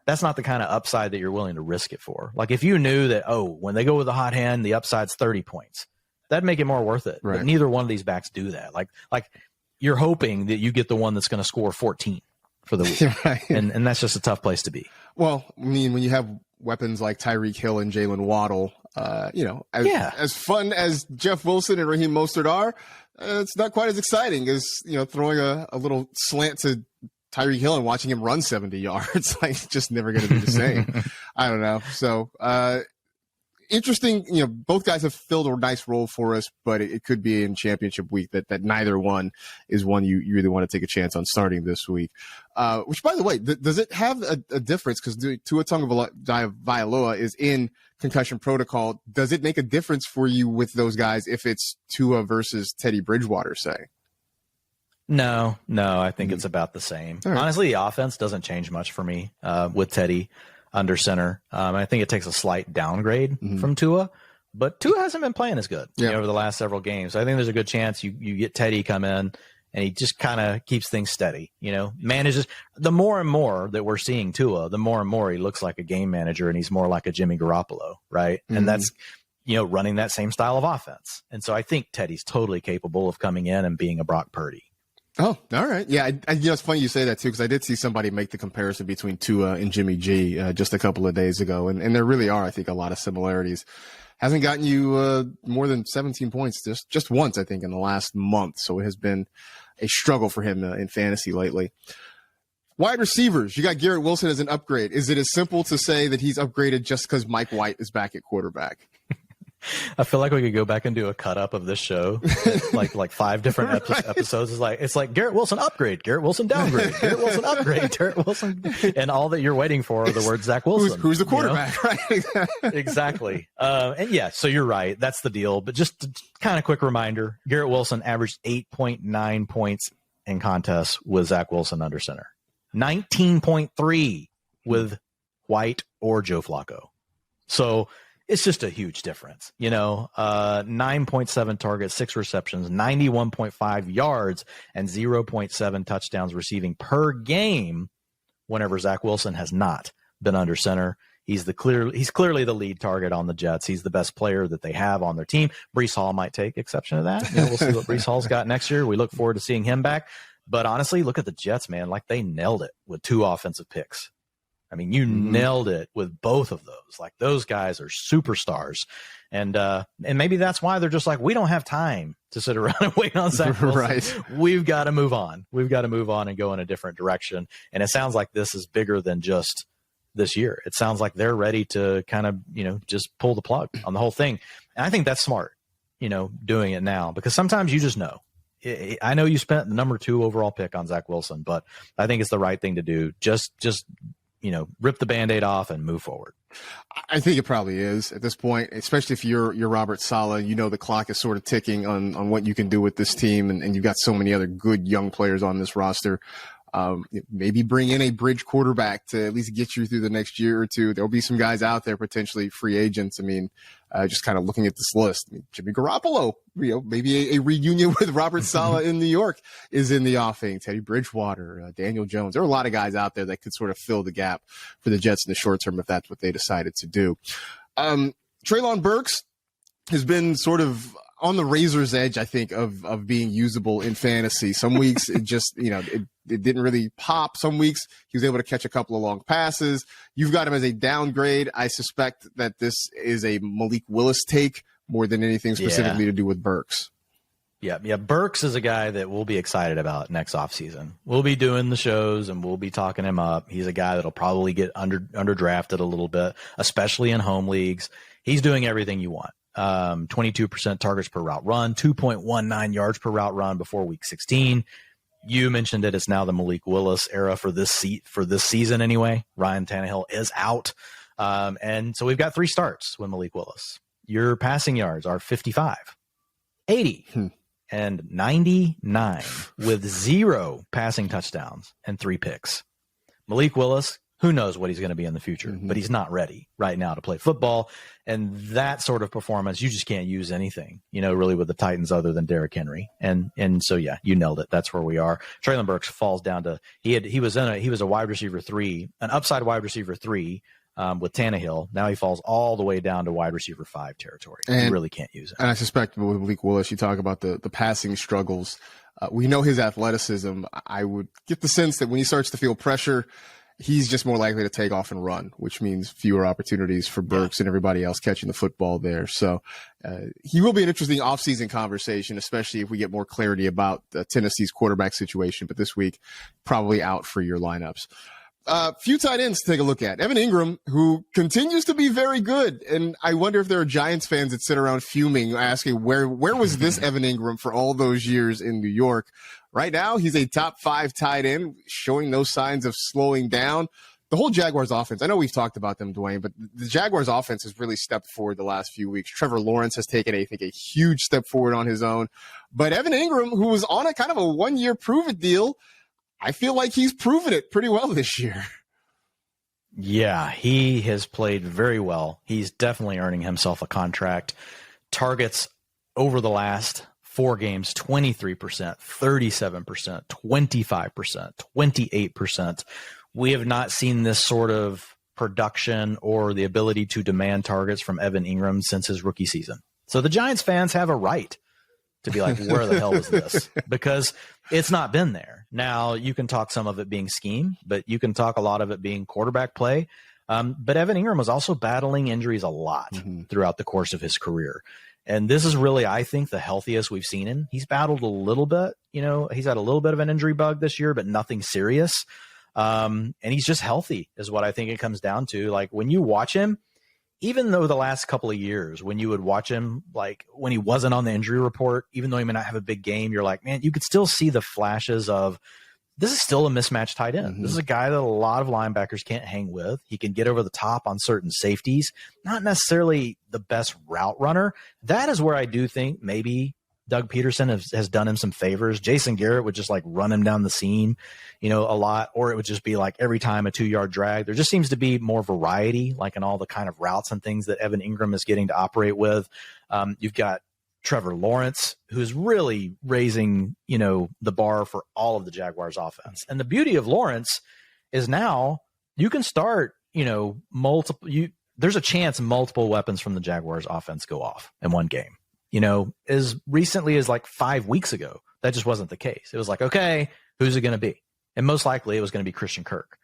that's not the kind of upside that you're willing to risk it for. Like if you knew that, when they go with the hot hand, the upside's 30 points, that'd make it more worth it. Right. But neither one of these backs do that. Like you're hoping that you get the one that's going to score 14 for the week. Right. And that's just a tough place to be. Well, I mean, when you have weapons like Tyreek Hill and Jalen Waddle, as fun as Jeff Wilson and Raheem Mostert are, it's not quite as exciting as, throwing a little slant to Tyreek Hill and watching him run 70 yards. Like, it's just never going to be the same. I don't know. So, interesting. Both guys have filled a nice role for us, but it could be in championship week that neither one is one you really want to take a chance on starting this week. Which, by the way, does it have a difference? Because Tua Tagovailoa is in concussion protocol. Does it make a difference for you with those guys if it's Tua versus Teddy Bridgewater, say? No, I think it's about the same. Right. Honestly, the offense doesn't change much for me with Teddy under center. I think it takes a slight downgrade from Tua, but Tua hasn't been playing as good over the last several games. So I think there's a good chance you get Teddy come in and he just kind of keeps things steady, manages. The more and more that we're seeing Tua, the more and more he looks like a game manager, and he's more like a Jimmy Garoppolo, right? And that's, running that same style of offense. And so I think Teddy's totally capable of coming in and being a Brock Purdy. Oh, all right. Yeah, it's funny you say that, too, because I did see somebody make the comparison between Tua and Jimmy G just a couple of days ago, and there really are, I think, a lot of similarities. Hasn't gotten you more than 17 points just once, I think, in the last month, so it has been a struggle for him in fantasy lately. Wide receivers, you got Garrett Wilson as an upgrade. Is it as simple to say that he's upgraded just because Mike White is back at quarterback? I feel like we could go back and do a cut up of this show, like 5 different episodes. It's like Garrett Wilson upgrade, Garrett Wilson downgrade, Garrett Wilson upgrade, Garrett Wilson, and all that you're waiting for are the words Zach Wilson. Who's the quarterback, right? Exactly. And yeah, so you're right. That's the deal. But just kind of quick reminder: Garrett Wilson averaged 8.9 points in contests with Zach Wilson under center, 19.3 with White or Joe Flacco. So it's just a huge difference, 9.7 targets, 6 receptions, 91.5 yards, and 0.7 touchdowns receiving per game whenever Zach Wilson has not been under center. He's clearly the lead target on the Jets. He's the best player that they have on their team. Breece Hall might take exception to that. We'll see what Breece Hall's got next year. We look forward to seeing him back. But honestly, look at the Jets, man. Like, they nailed it with 2 offensive picks. I mean, you nailed it with both of those. Like, those guys are superstars. And maybe that's why they're just like, we don't have time to sit around and wait on Zach Wilson. Right. We've got to move on. We've got to move on and go in a different direction. And it sounds like this is bigger than just this year. It sounds like they're ready to kind of, just pull the plug on the whole thing. And I think that's smart, doing it now, because sometimes you just know. I know you spent the number 2 overall pick on Zach Wilson, but I think it's the right thing to do. Just rip the Band-Aid off and move forward. I think it probably is at this point, especially if you're Robert Saleh. The clock is sort of ticking on what you can do with this team, and you've got so many other good young players on this roster. Maybe bring in a bridge quarterback to at least get you through the next year or two. There'll be some guys out there, potentially free agents. I mean, just kind of looking at this list, Jimmy Garoppolo, maybe a reunion with Robert Saleh in New York is in the offing. Teddy Bridgewater, Daniel Jones. There are a lot of guys out there that could sort of fill the gap for the Jets in the short term if that's what they decided to do. Treylon Burks has been sort of on the razor's edge, I think, of being usable in fantasy. Some weeks it just, it didn't really pop. Some weeks he was able to catch a couple of long passes. You've got him as a downgrade. I suspect that this is a Malik Willis take more than anything specifically to do with Burks. Yeah. Burks is a guy that we'll be excited about next offseason. We'll be doing the shows and we'll be talking him up. He's a guy that'll probably get underdrafted a little bit, especially in home leagues. He's doing everything you want. 22% targets per route run, 2.19 yards per route run before week 16. You mentioned it. It's now the Malik Willis era for this season anyway. Ryan Tannehill is out. And so we've got 3 starts with Malik Willis. Your passing yards are 55, 80, and 99 with 0 passing touchdowns and 3 picks. Malik Willis, who knows what he's going to be in the future, but he's not ready right now to play football. And that sort of performance, you just can't use anything, really with the Titans other than Derrick Henry. And so, yeah, you nailed it. That's where we are. Treylon Burks falls down to, he was a wide receiver 3, an upside wide receiver 3 with Tannehill. Now he falls all the way down to wide receiver 5 territory. You really can't use it. And I suspect with Malik Willis, you talk about the passing struggles. We know his athleticism. I would get the sense that when he starts to feel pressure, he's just more likely to take off and run, which means fewer opportunities for Burks and everybody else catching the football there. So he will be an interesting offseason conversation, especially if we get more clarity about Tennessee's quarterback situation. But this week, probably out for your lineups. Few tight ends to take a look at. Evan Ingram, who continues to be very good. And I wonder if there are Giants fans that sit around fuming, asking where was this Evan Ingram for all those years in New York? Right now, he's a top 5 tight end, showing no signs of slowing down. The whole Jaguars offense, I know we've talked about them, Dwayne, but the Jaguars offense has really stepped forward the last few weeks. Trevor Lawrence has taken, I think, a huge step forward on his own. But Evan Ingram, who was on a kind of a 1-year prove-it deal, I feel like he's proven it pretty well this year. Yeah, he has played very well. He's definitely earning himself a contract. Targets over the last 4 games, 23%, 37%, 25%, 28%. We have not seen this sort of production or the ability to demand targets from Evan Ingram since his rookie season. So the Giants fans have a right to be like, where the hell is this? Because it's not been there. Now, you can talk some of it being scheme, but you can talk a lot of it being quarterback play. But Evan Ingram was also battling injuries a lot throughout the course of his career. And this is really, I think, the healthiest we've seen him. He's battled a little bit, he's had a little bit of an injury bug this year, but nothing serious. And he's just healthy is what I think it comes down to. Like, when you watch him, even though the last couple of years when you would watch him, like when he wasn't on the injury report, even though he may not have a big game, you're like, man, you could still see the flashes of this is still a mismatched tight end. This is a guy that a lot of linebackers can't hang with. He can get over the top on certain safeties, not necessarily the best route runner. That is where I do think maybe Doug Peterson has done him some favors. Jason Garrett would just like run him down the seam, a lot, or it would just be like every time a 2-yard drag. There just seems to be more variety, like in all the kind of routes and things that Evan Ingram is getting to operate with. You've got Trevor Lawrence, who's really raising, the bar for all of the Jaguars offense. And the beauty of Lawrence is now you can start, there's a chance multiple weapons from the Jaguars offense go off in one game. As recently as like 5 weeks ago, that just wasn't the case. It was like, okay, who's it going to be? And most likely it was going to be Christian Kirk.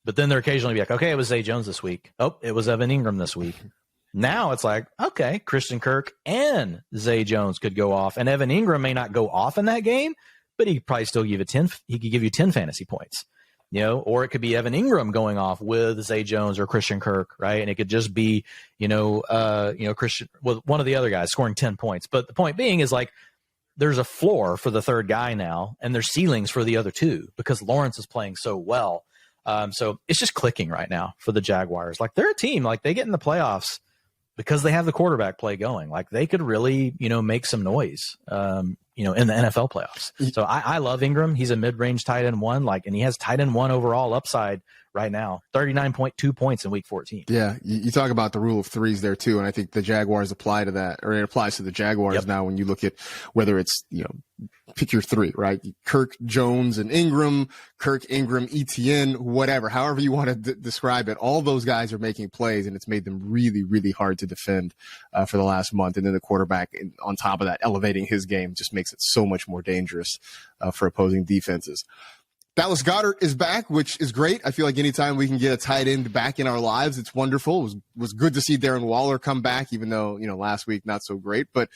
But then there occasionally be like, okay, it was Zay Jones this week. Oh, it was Evan Ingram this week. Now it's like, okay, Christian Kirk and Zay Jones could go off, and Evan Ingram may not go off in that game, but he could probably still give you 10. He could give you 10 fantasy points, or it could be Evan Ingram going off with Zay Jones or Christian Kirk, right? And it could just be, Christian, well, one of the other guys scoring 10 points. But the point being is like, there's a floor for the third guy now, and there's ceilings for the other two because Lawrence is playing so well. So it's just clicking right now for the Jaguars. Like they're a team, like they get in the playoffs because they have the quarterback play going. Like they could really, make some noise, in the NFL playoffs. So I love Ingram. He's a mid-range tight end one, and he has tight end one overall upside right now, 39.2 points in week 14. Yeah. You talk about the rule of threes there too. And I think the Jaguars apply to that, or it applies to the Jaguars now when you look at whether it's, pick your three, right? Kirk, Jones, and Ingram, Kirk, Ingram, Etienne, whatever, however you want to describe it. All those guys are making plays, and it's made them really, really hard to defend for the last month. And then the quarterback, on top of that, elevating his game just makes it so much more dangerous for opposing defenses. Dallas Goedert is back, which is great. I feel like anytime we can get a tight end back in our lives, it's wonderful. It was good to see Darren Waller come back, even though, last week not so great. But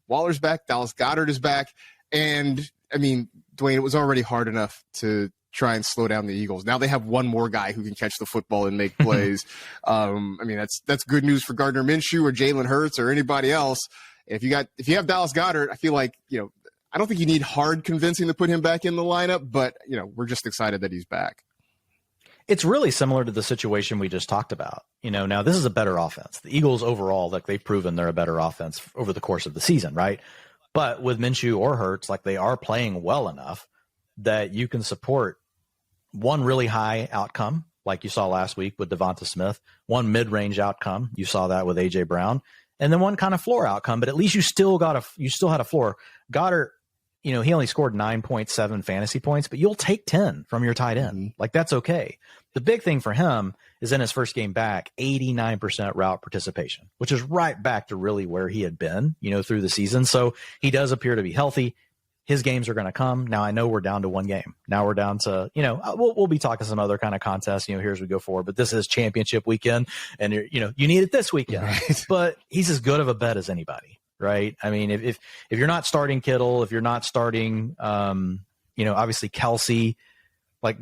Waller's back. Dallas Goedert is back. And, Dwayne, it was already hard enough to try and slow down the Eagles. Now they have one more guy who can catch the football and make plays. That's good news for Gardner Minshew or Jalen Hurts or anybody else. If you have Dallas Goedert, I feel like, I don't think you need hard convincing to put him back in the lineup, but, we're just excited that he's back. It's really similar to the situation we just talked about. Now this is a better offense. The Eagles overall, they've proven they're a better offense over the course of the season, right? But with Minshew or Hurts, they are playing well enough that you can support one really high outcome, like you saw last week with Devonta Smith, one mid-range outcome, you saw that with A.J. Brown, and then one kind of floor outcome, but at least you still had a floor. Goddard, he only scored 9.7 fantasy points, but you'll take 10 from your tight end. That's okay. The big thing for him is in his first game back, 89% route participation, which is right back to really where he had been, through the season. So he does appear to be healthy. His games are going to come. Now I know we're down to one game. Now we're down to, we'll be talking some other kind of contests, here as we go forward, but this is championship weekend and you need it this weekend, right? But he's as good of a bet as anybody. Right. If you're not starting Kittle, if you're not starting, obviously Kelsey,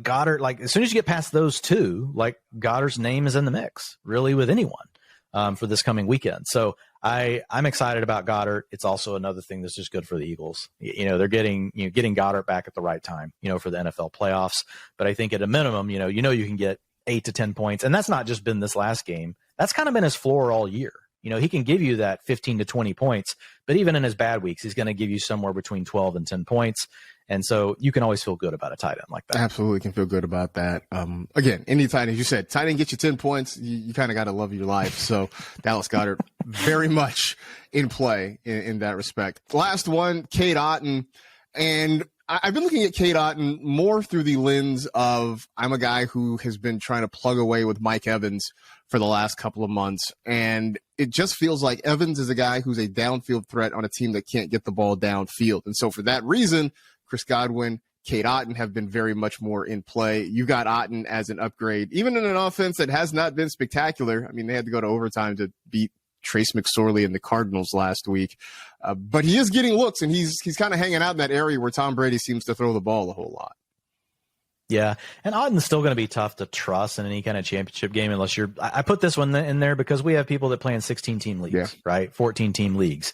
Goddard, as soon as you get past those two, Goddard's name is in the mix really with anyone for this coming weekend. So I'm excited about Goddard. It's also another thing that's just good for the Eagles. They're getting Goddard back at the right time, for the NFL playoffs. But I think at a minimum, you can get 8 to 10 points. And that's not just been this last game. That's kind of been his floor all year. He can give you that 15 to 20 points, but even in his bad weeks, he's going to give you somewhere between 12 and 10 points. And so you can always feel good about a tight end like that. Absolutely can feel good about that. Again, any tight end, you said, tight end gets you 10 points. You kind of got to love your life. So Dallas Goedert very much in play in that respect. Last one, Cade Otton. And I've been looking at Cade Otton more through the lens of I'm a guy who has been trying to plug away with Mike Evans for the last couple of months. And it just feels like Evans is a guy who's a downfield threat on a team that can't get the ball downfield. And so for that reason, Chris Godwin, Cade Otton have been very much more in play. You got Otton as an upgrade, even in an offense that has not been spectacular. They had to go to overtime to beat Trace McSorley and the Cardinals last week. But he is getting looks, and he's kind of hanging out in that area where Tom Brady seems to throw the ball a whole lot. Yeah, and Otten's still going to be tough to trust in any kind of championship game unless you're. I put this one in there because we have people that play in 16-team leagues, right? 14-team leagues,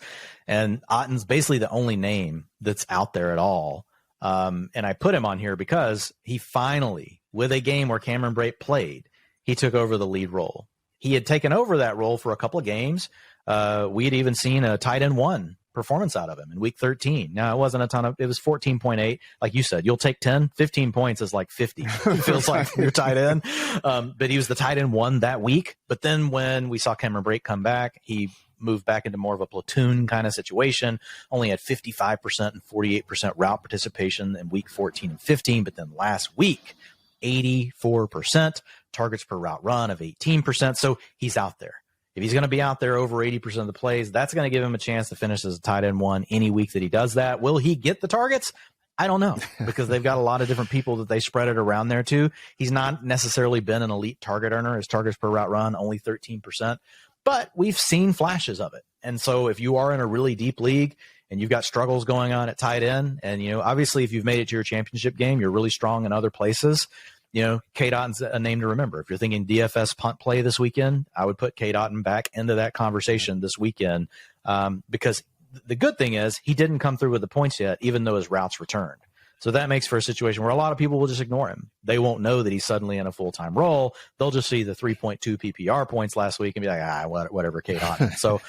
and Otten's basically the only name that's out there at all. And I put him on here because he finally, with a game where Cameron Brate played, he took over the lead role. He had taken over that role for a couple of games. We had even seen a tight end 1 performance out of him in week 13. Now, it wasn't a ton of, it was 14.8. Like you said, you'll take 10, 15 points is like 50. It feels like you're tight end. But he was the tight end 1 that week. But then when we saw Cameron Brate come back, he moved back into more of a platoon kind of situation, only had 55% and 48% route participation in week 14 and 15. But then last week, 84% targets per route run of 18%. So he's out there. If he's going to be out there over 80% of the plays, that's going to give him a chance to finish as a tight end 1 any week that he does that. Will he get the targets? I don't know, because they've got a lot of different people that they spread it around there too. He's not necessarily been an elite target earner. His targets per route run, only 13%, but we've seen flashes of it. And so if you are in a really deep league and you've got struggles going on at tight end, and, you know, obviously if you've made it to your championship game, you're really strong in other places. You know, Cade Otton's a name to remember. If you're thinking DFS punt play this weekend, I would put Cade Otton back into that conversation this weekend, because the good thing is he didn't come through with the points yet, even though his routes returned. So that makes for a situation where a lot of people will just ignore him. They won't know that he's suddenly in a full-time role. They'll just see the 3.2 PPR points last week and be like, whatever, Cade Otton. So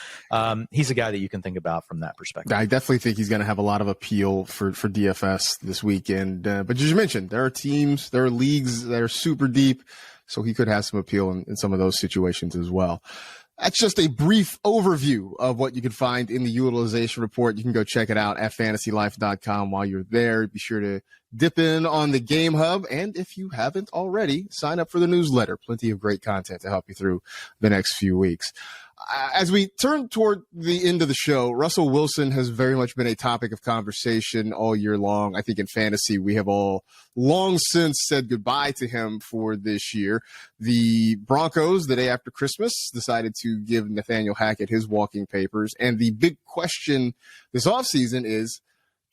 he's a guy that you can think about from that perspective. I definitely think he's going to have a lot of appeal for DFS this weekend. But as you mentioned, there are teams, there are leagues that are super deep, so he could have some appeal in some of those situations as well. That's just a brief overview of what you can find in the utilization report. You can go check it out at fantasylife.com while you're there. Be sure to dip in on the Game Hub. And if you haven't already, sign up for the newsletter. Plenty of great content to help you through the next few weeks. As we turn toward the end of the show, Russell Wilson has very much been a topic of conversation all year long. I think in fantasy, we have all long since said goodbye to him for this year. The Broncos, the day after Christmas, decided to give Nathaniel Hackett his walking papers. And the big question this offseason is,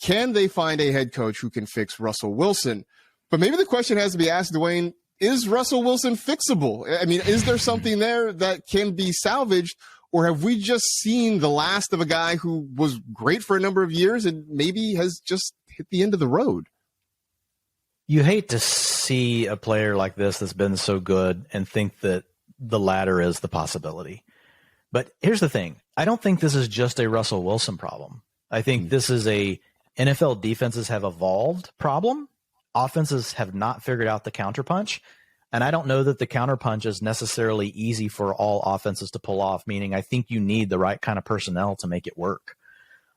can they find a head coach who can fix Russell Wilson? But maybe the question has to be asked, Dwayne, is Russell Wilson fixable? I mean, is there something there that can be salvaged, or have we just seen the last of a guy who was great for a number of years and maybe has just hit the end of the road? You hate to see a player like this that's been so good and think that the latter is the possibility. But here's the thing. I don't think this is just a Russell Wilson problem. I think this is a NFL defenses have evolved problem. Offenses have not figured out the counterpunch. And I don't know that the counterpunch is necessarily easy for all offenses to pull off, meaning I think you need the right kind of personnel to make it work.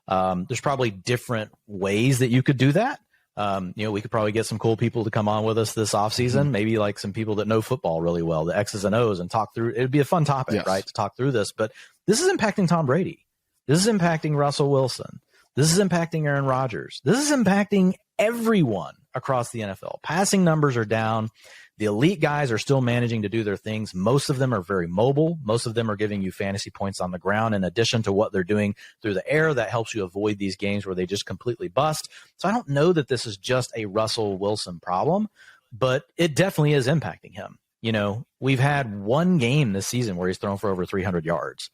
There's probably different ways that you could do that. We could probably get some cool people to come on with us this offseason, maybe like some people that know football really well, the X's and O's, and talk through. It'd be a fun topic, right, to talk through this. But this is impacting Tom Brady. This is impacting Russell Wilson. This is impacting Aaron Rodgers. This is impacting everyone across the NFL. Passing numbers are down. The elite guys are still managing to do their things. Most of them are very mobile. Most of them are giving you fantasy points on the ground in addition to what they're doing through the air. That helps you avoid these games where they just completely bust. So I don't know that this is just a Russell Wilson problem, but it definitely is impacting him. You know, we've had one game this season where he's thrown for over 300 yards.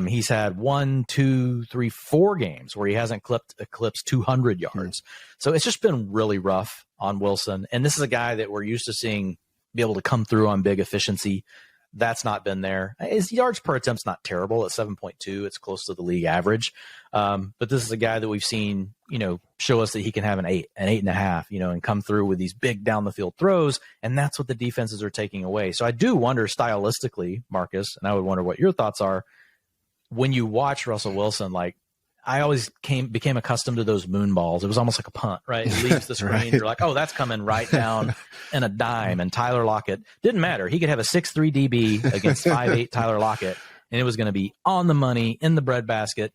He's had 4 games where he hasn't eclipsed 200 yards. So it's just been really rough on Wilson. And this is a guy that we're used to seeing be able to come through on big efficiency. That's not been there. His yards per attempt's not terrible at 7.2. It's close to the league average. But this is a guy that we've seen, show us that he can have an 8.5, and come through with these big down the field throws. And that's what the defenses are taking away. So I do wonder stylistically, Marcus, and I would wonder what your thoughts are. When you watch Russell Wilson, like I always became accustomed to those moon balls. It was almost like a punt, right? It leaves the screen. Right. You're like, oh, that's coming right down in a dime. And Tyler Lockett didn't matter. He could have a 6'3" DB against 5'8" Tyler Lockett, and it was going to be on the money in the breadbasket.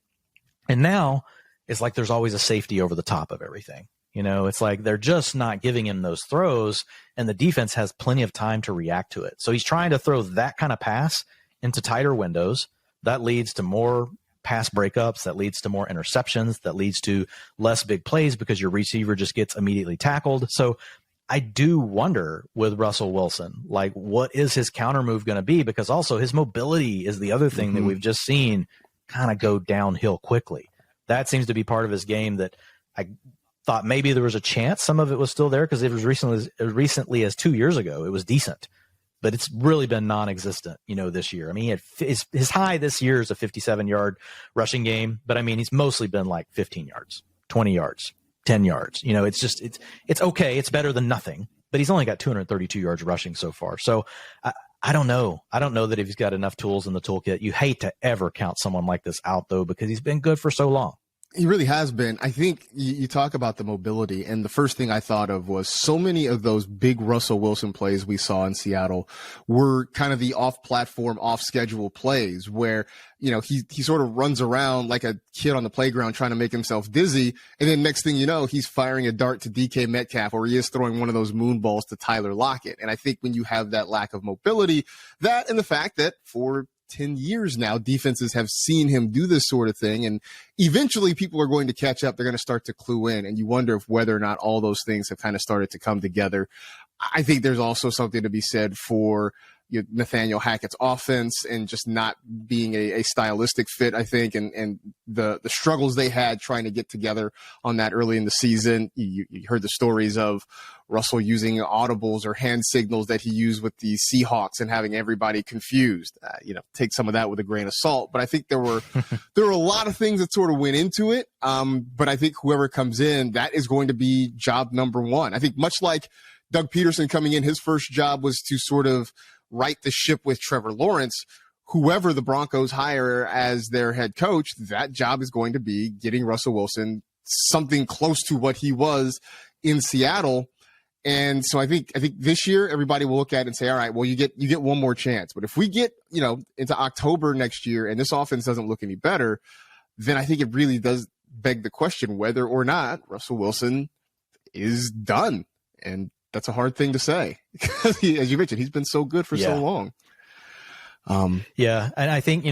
And now it's like there's always a safety over the top of everything. It's like they're just not giving him those throws, and the defense has plenty of time to react to it. So he's trying to throw that kind of pass into tighter windows. That leads to more pass breakups. That leads to more interceptions. That leads to less big plays because your receiver just gets immediately tackled. So I do wonder with Russell Wilson, like, what is his counter move going to be? Because also his mobility is the other thing that we've just seen kind of go downhill quickly. That seems to be part of his game that I thought maybe there was a chance some of it was still there, because it was recently as 2 years ago, it was decent. But it's really been non-existent, this year. I mean, his high this year is a 57-yard rushing game, but I mean, he's mostly been like 15 yards, 20 yards, 10 yards. It's okay. It's better than nothing, but he's only got 232 yards rushing so far. So I don't know. I don't know that if he's got enough tools in the toolkit. You hate to ever count someone like this out, though, because he's been good for so long. He really has been. I think you talk about the mobility, and the first thing I thought of was so many of those big Russell Wilson plays we saw in Seattle were kind of the off-platform, off-schedule plays where, he sort of runs around like a kid on the playground trying to make himself dizzy, and then next thing you know, he's firing a dart to DK Metcalf, or he is throwing one of those moon balls to Tyler Lockett. And I think when you have that lack of mobility, that and the fact that for 10 years now, defenses have seen him do this sort of thing, and eventually people are going to catch up. They're going to start to clue in, and you wonder if whether or not all those things have kind of started to come together. I think there's also something to be said for Nathaniel Hackett's offense and just not being a stylistic fit, I think, and the struggles they had trying to get together on that early in the season. You heard the stories of Russell using audibles or hand signals that he used with the Seahawks and having everybody confused. Take some of that with a grain of salt. But I think there were a lot of things that sort of went into it. But I think whoever comes in, that is going to be job number one. I think much like Doug Peterson coming in, his first job was to sort of right the ship with Trevor Lawrence. Whoever the Broncos hire as their head coach, that job is going to be getting Russell Wilson something close to what he was in Seattle. And so I think this year everybody will look at it and say, all right, well, you get one more chance. But if we get, into October next year and this offense doesn't look any better, then I think it really does beg the question whether or not Russell Wilson is done. And that's a hard thing to say because as you mentioned, he's been so good for so long. Yeah. And I think,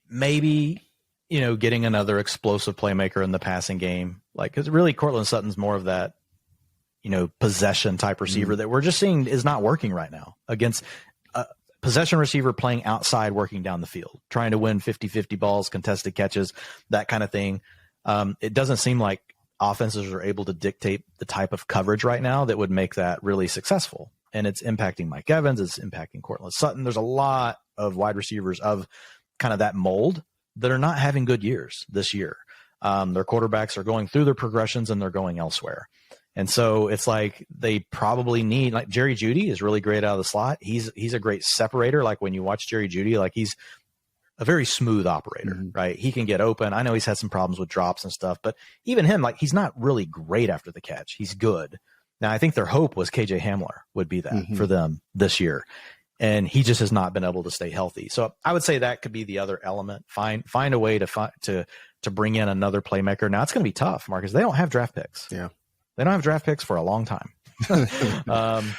maybe, getting another explosive playmaker in the passing game, because really Cortland Sutton's more of that, possession type receiver that we're just seeing is not working right now against a possession receiver playing outside, working down the field, trying to win 50-50 balls, contested catches, that kind of thing. It doesn't seem like offenses are able to dictate the type of coverage right now that would make that really successful. And it's impacting Mike Evans. It's impacting Cortland Sutton. There's a lot of wide receivers of kind of that mold that are not having good years this year. Their quarterbacks are going through their progressions and they're going elsewhere. And so it's like they probably need, like Jerry Jeudy is really great out of the slot. He's a great separator. Like when you watch Jerry Jeudy, like he's a very smooth operator, right? He can get open. I know he's had some problems with drops and stuff, but even him, like he's not really great after the catch. He's good. Now, I think their hope was KJ Hamler would be that for them this year. And he just has not been able to stay healthy. So I would say that could be the other element. Find a way to bring in another playmaker. Now it's going to be tough, Marcus. They don't have draft picks. Yeah. They don't have draft picks for a long time.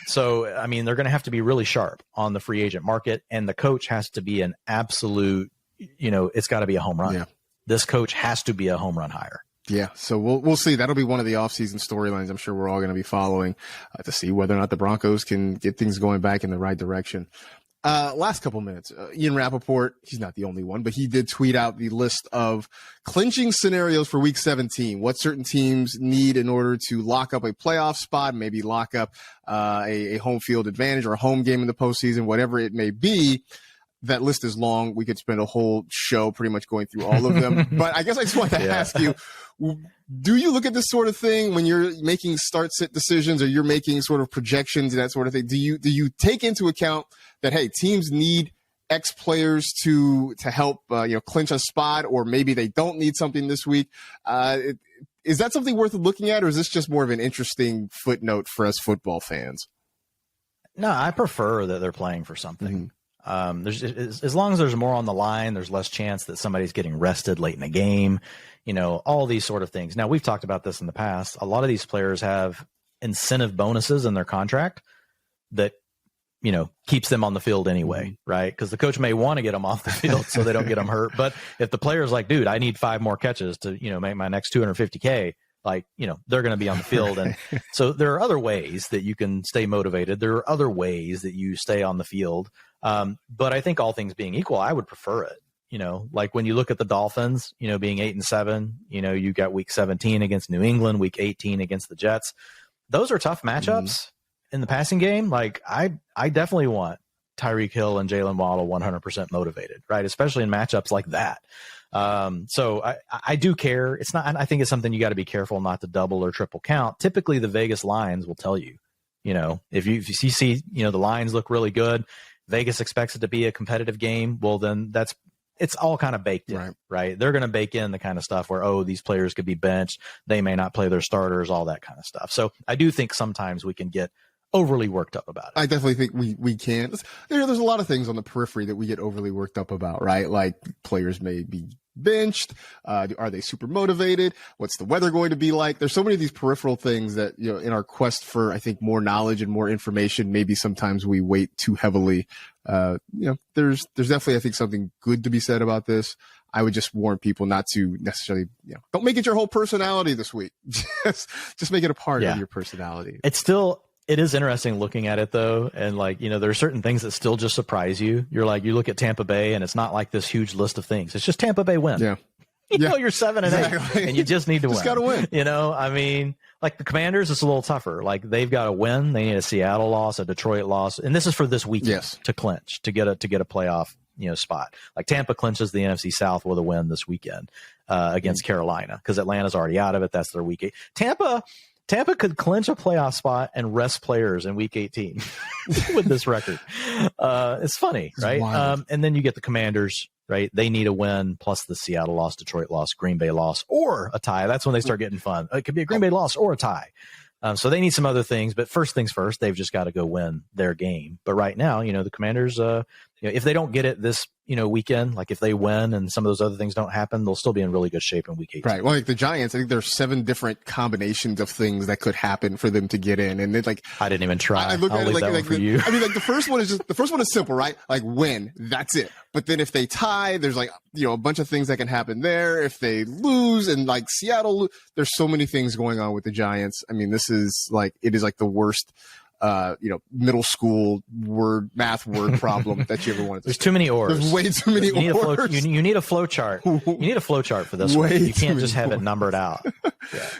So, I mean, they're going to have to be really sharp on the free agent market, and the coach has to be an absolute, it's got to be a home run. Yeah. This coach has to be a home run hire. Yeah. So we'll see. That'll be one of the offseason storylines I'm sure we're all going to be following to see whether or not the Broncos can get things going back in the right direction. Last couple minutes, Ian Rappaport, he's not the only one, but he did tweet out the list of clinching scenarios for week 17, what certain teams need in order to lock up a playoff spot, maybe lock up a home field advantage or a home game in the postseason, whatever it may be. That list is long. We could spend a whole show pretty much going through all of them. But I guess I just want to ask you, do you look at this sort of thing when you're making start-sit decisions or you're making sort of projections and that sort of thing? Do you take into account that, hey, teams need X players to help clinch a spot, or maybe they don't need something this week? Is that something worth looking at, or is this just more of an interesting footnote for us football fans? No, I prefer that they're playing for something. There's as long as there's more on the line, there's less chance that somebody's getting rested late in the game, all these sort of things. Now, we've talked about this in the past. A lot of these players have incentive bonuses in their contract that, keeps them on the field anyway, right? Because the coach may want to get them off the field so they don't get them hurt. But if the player's like, dude, I need 5 more catches to, make my next $250K, like, they're going to be on the field. And so there are other ways that you can stay motivated. There are other ways that you stay on the field. But I think all things being equal, I would prefer it. Like when you look at the Dolphins, being 8-7, you got week 17 against New England, week 18 against the Jets. Those are tough matchups in the passing game. Like I definitely want Tyreek Hill and Jalen Waddle 100% motivated, right? Especially in matchups like that. So I do care. It's not, I think it's something you got to be careful not to double or triple count. Typically the Vegas lines will tell you, if you see, the lines look really good, Vegas expects it to be a competitive game. Well, then it's all kind of baked in, right? They're going to bake in the kind of stuff where, these players could be benched. They may not play their starters, all that kind of stuff. So I do think sometimes we can get overly worked up about it. I definitely think we can. There's a lot of things on the periphery that we get overly worked up about, right? Like players may be benched. Are they super motivated? What's the weather going to be like? There's so many of these peripheral things that, in our quest for, I think, more knowledge and more information, maybe sometimes we weight too heavily. There's definitely, I think, something good to be said about this. I would just warn people not to necessarily, don't make it your whole personality this week. just make it a part of your personality. It is interesting looking at it though. And there are certain things that still just surprise you. You're like, you look at Tampa Bay and it's not like this huge list of things. It's just Tampa Bay win. Yeah. You're 7-8 and you just need to win. Just got to win. Like the Commanders, it's a little tougher. Like they've got to win. They need a Seattle loss, a Detroit loss. And this is for this weekend to clinch, to get a playoff, spot. Like Tampa clinches the NFC South with a win this weekend, against Carolina, because Atlanta's already out of it. That's their week 8. Tampa could clinch a playoff spot and rest players in week 18 with this record. It's funny, right? And then you get the Commanders, right? They need a win plus the Seattle loss, Detroit loss, Green Bay loss, or a tie. That's when they start getting fun. It could be a Green Bay loss or a tie. So they need some other things, but first things first, they've just got to go win their game. But right now, the Commanders, if they don't get it this, weekend, like if they win and some of those other things don't happen, they'll still be in really good shape in week 18. Right. Well, like the Giants, I think there's 7 different combinations of things that could happen for them to get in. And it's I didn't even try. I look I'll at it leave that one for you. the first one is simple, right? Like win, that's it. But then if they tie, there's a bunch of things that can happen there. If they lose and Seattle, there's so many things going on with the Giants. This is it is the worst, middle school math word problem that you ever wanted to There's too many ors. There's way too many ors. You need a flow chart. You need a flow chart for this one. You can't just have it numbered out.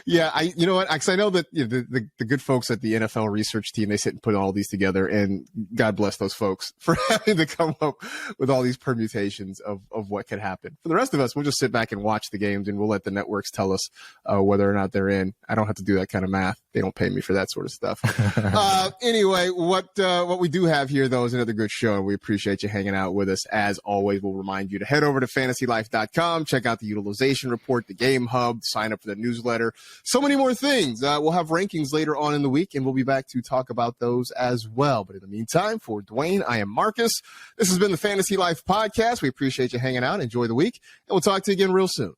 You know what? Because I know that the good folks at the NFL research team, they sit and put all these together, and God bless those folks for having to come up with all these permutations of what could happen. For the rest of us, we'll just sit back and watch the games, and we'll let the networks tell us whether or not they're in. I don't have to do that kind of math. They don't pay me for that sort of stuff. Anyway, what we do have here, though, is another good show, and we appreciate you hanging out with us. As always, we'll remind you to head over to fantasylife.com, check out the utilization report, the game hub, sign up for the newsletter, so many more things. We'll have rankings later on in the week, and we'll be back to talk about those as well. But in the meantime, for Dwayne, I am Marcus. This has been the Fantasy Life Podcast. We appreciate you hanging out. Enjoy the week, and we'll talk to you again real soon.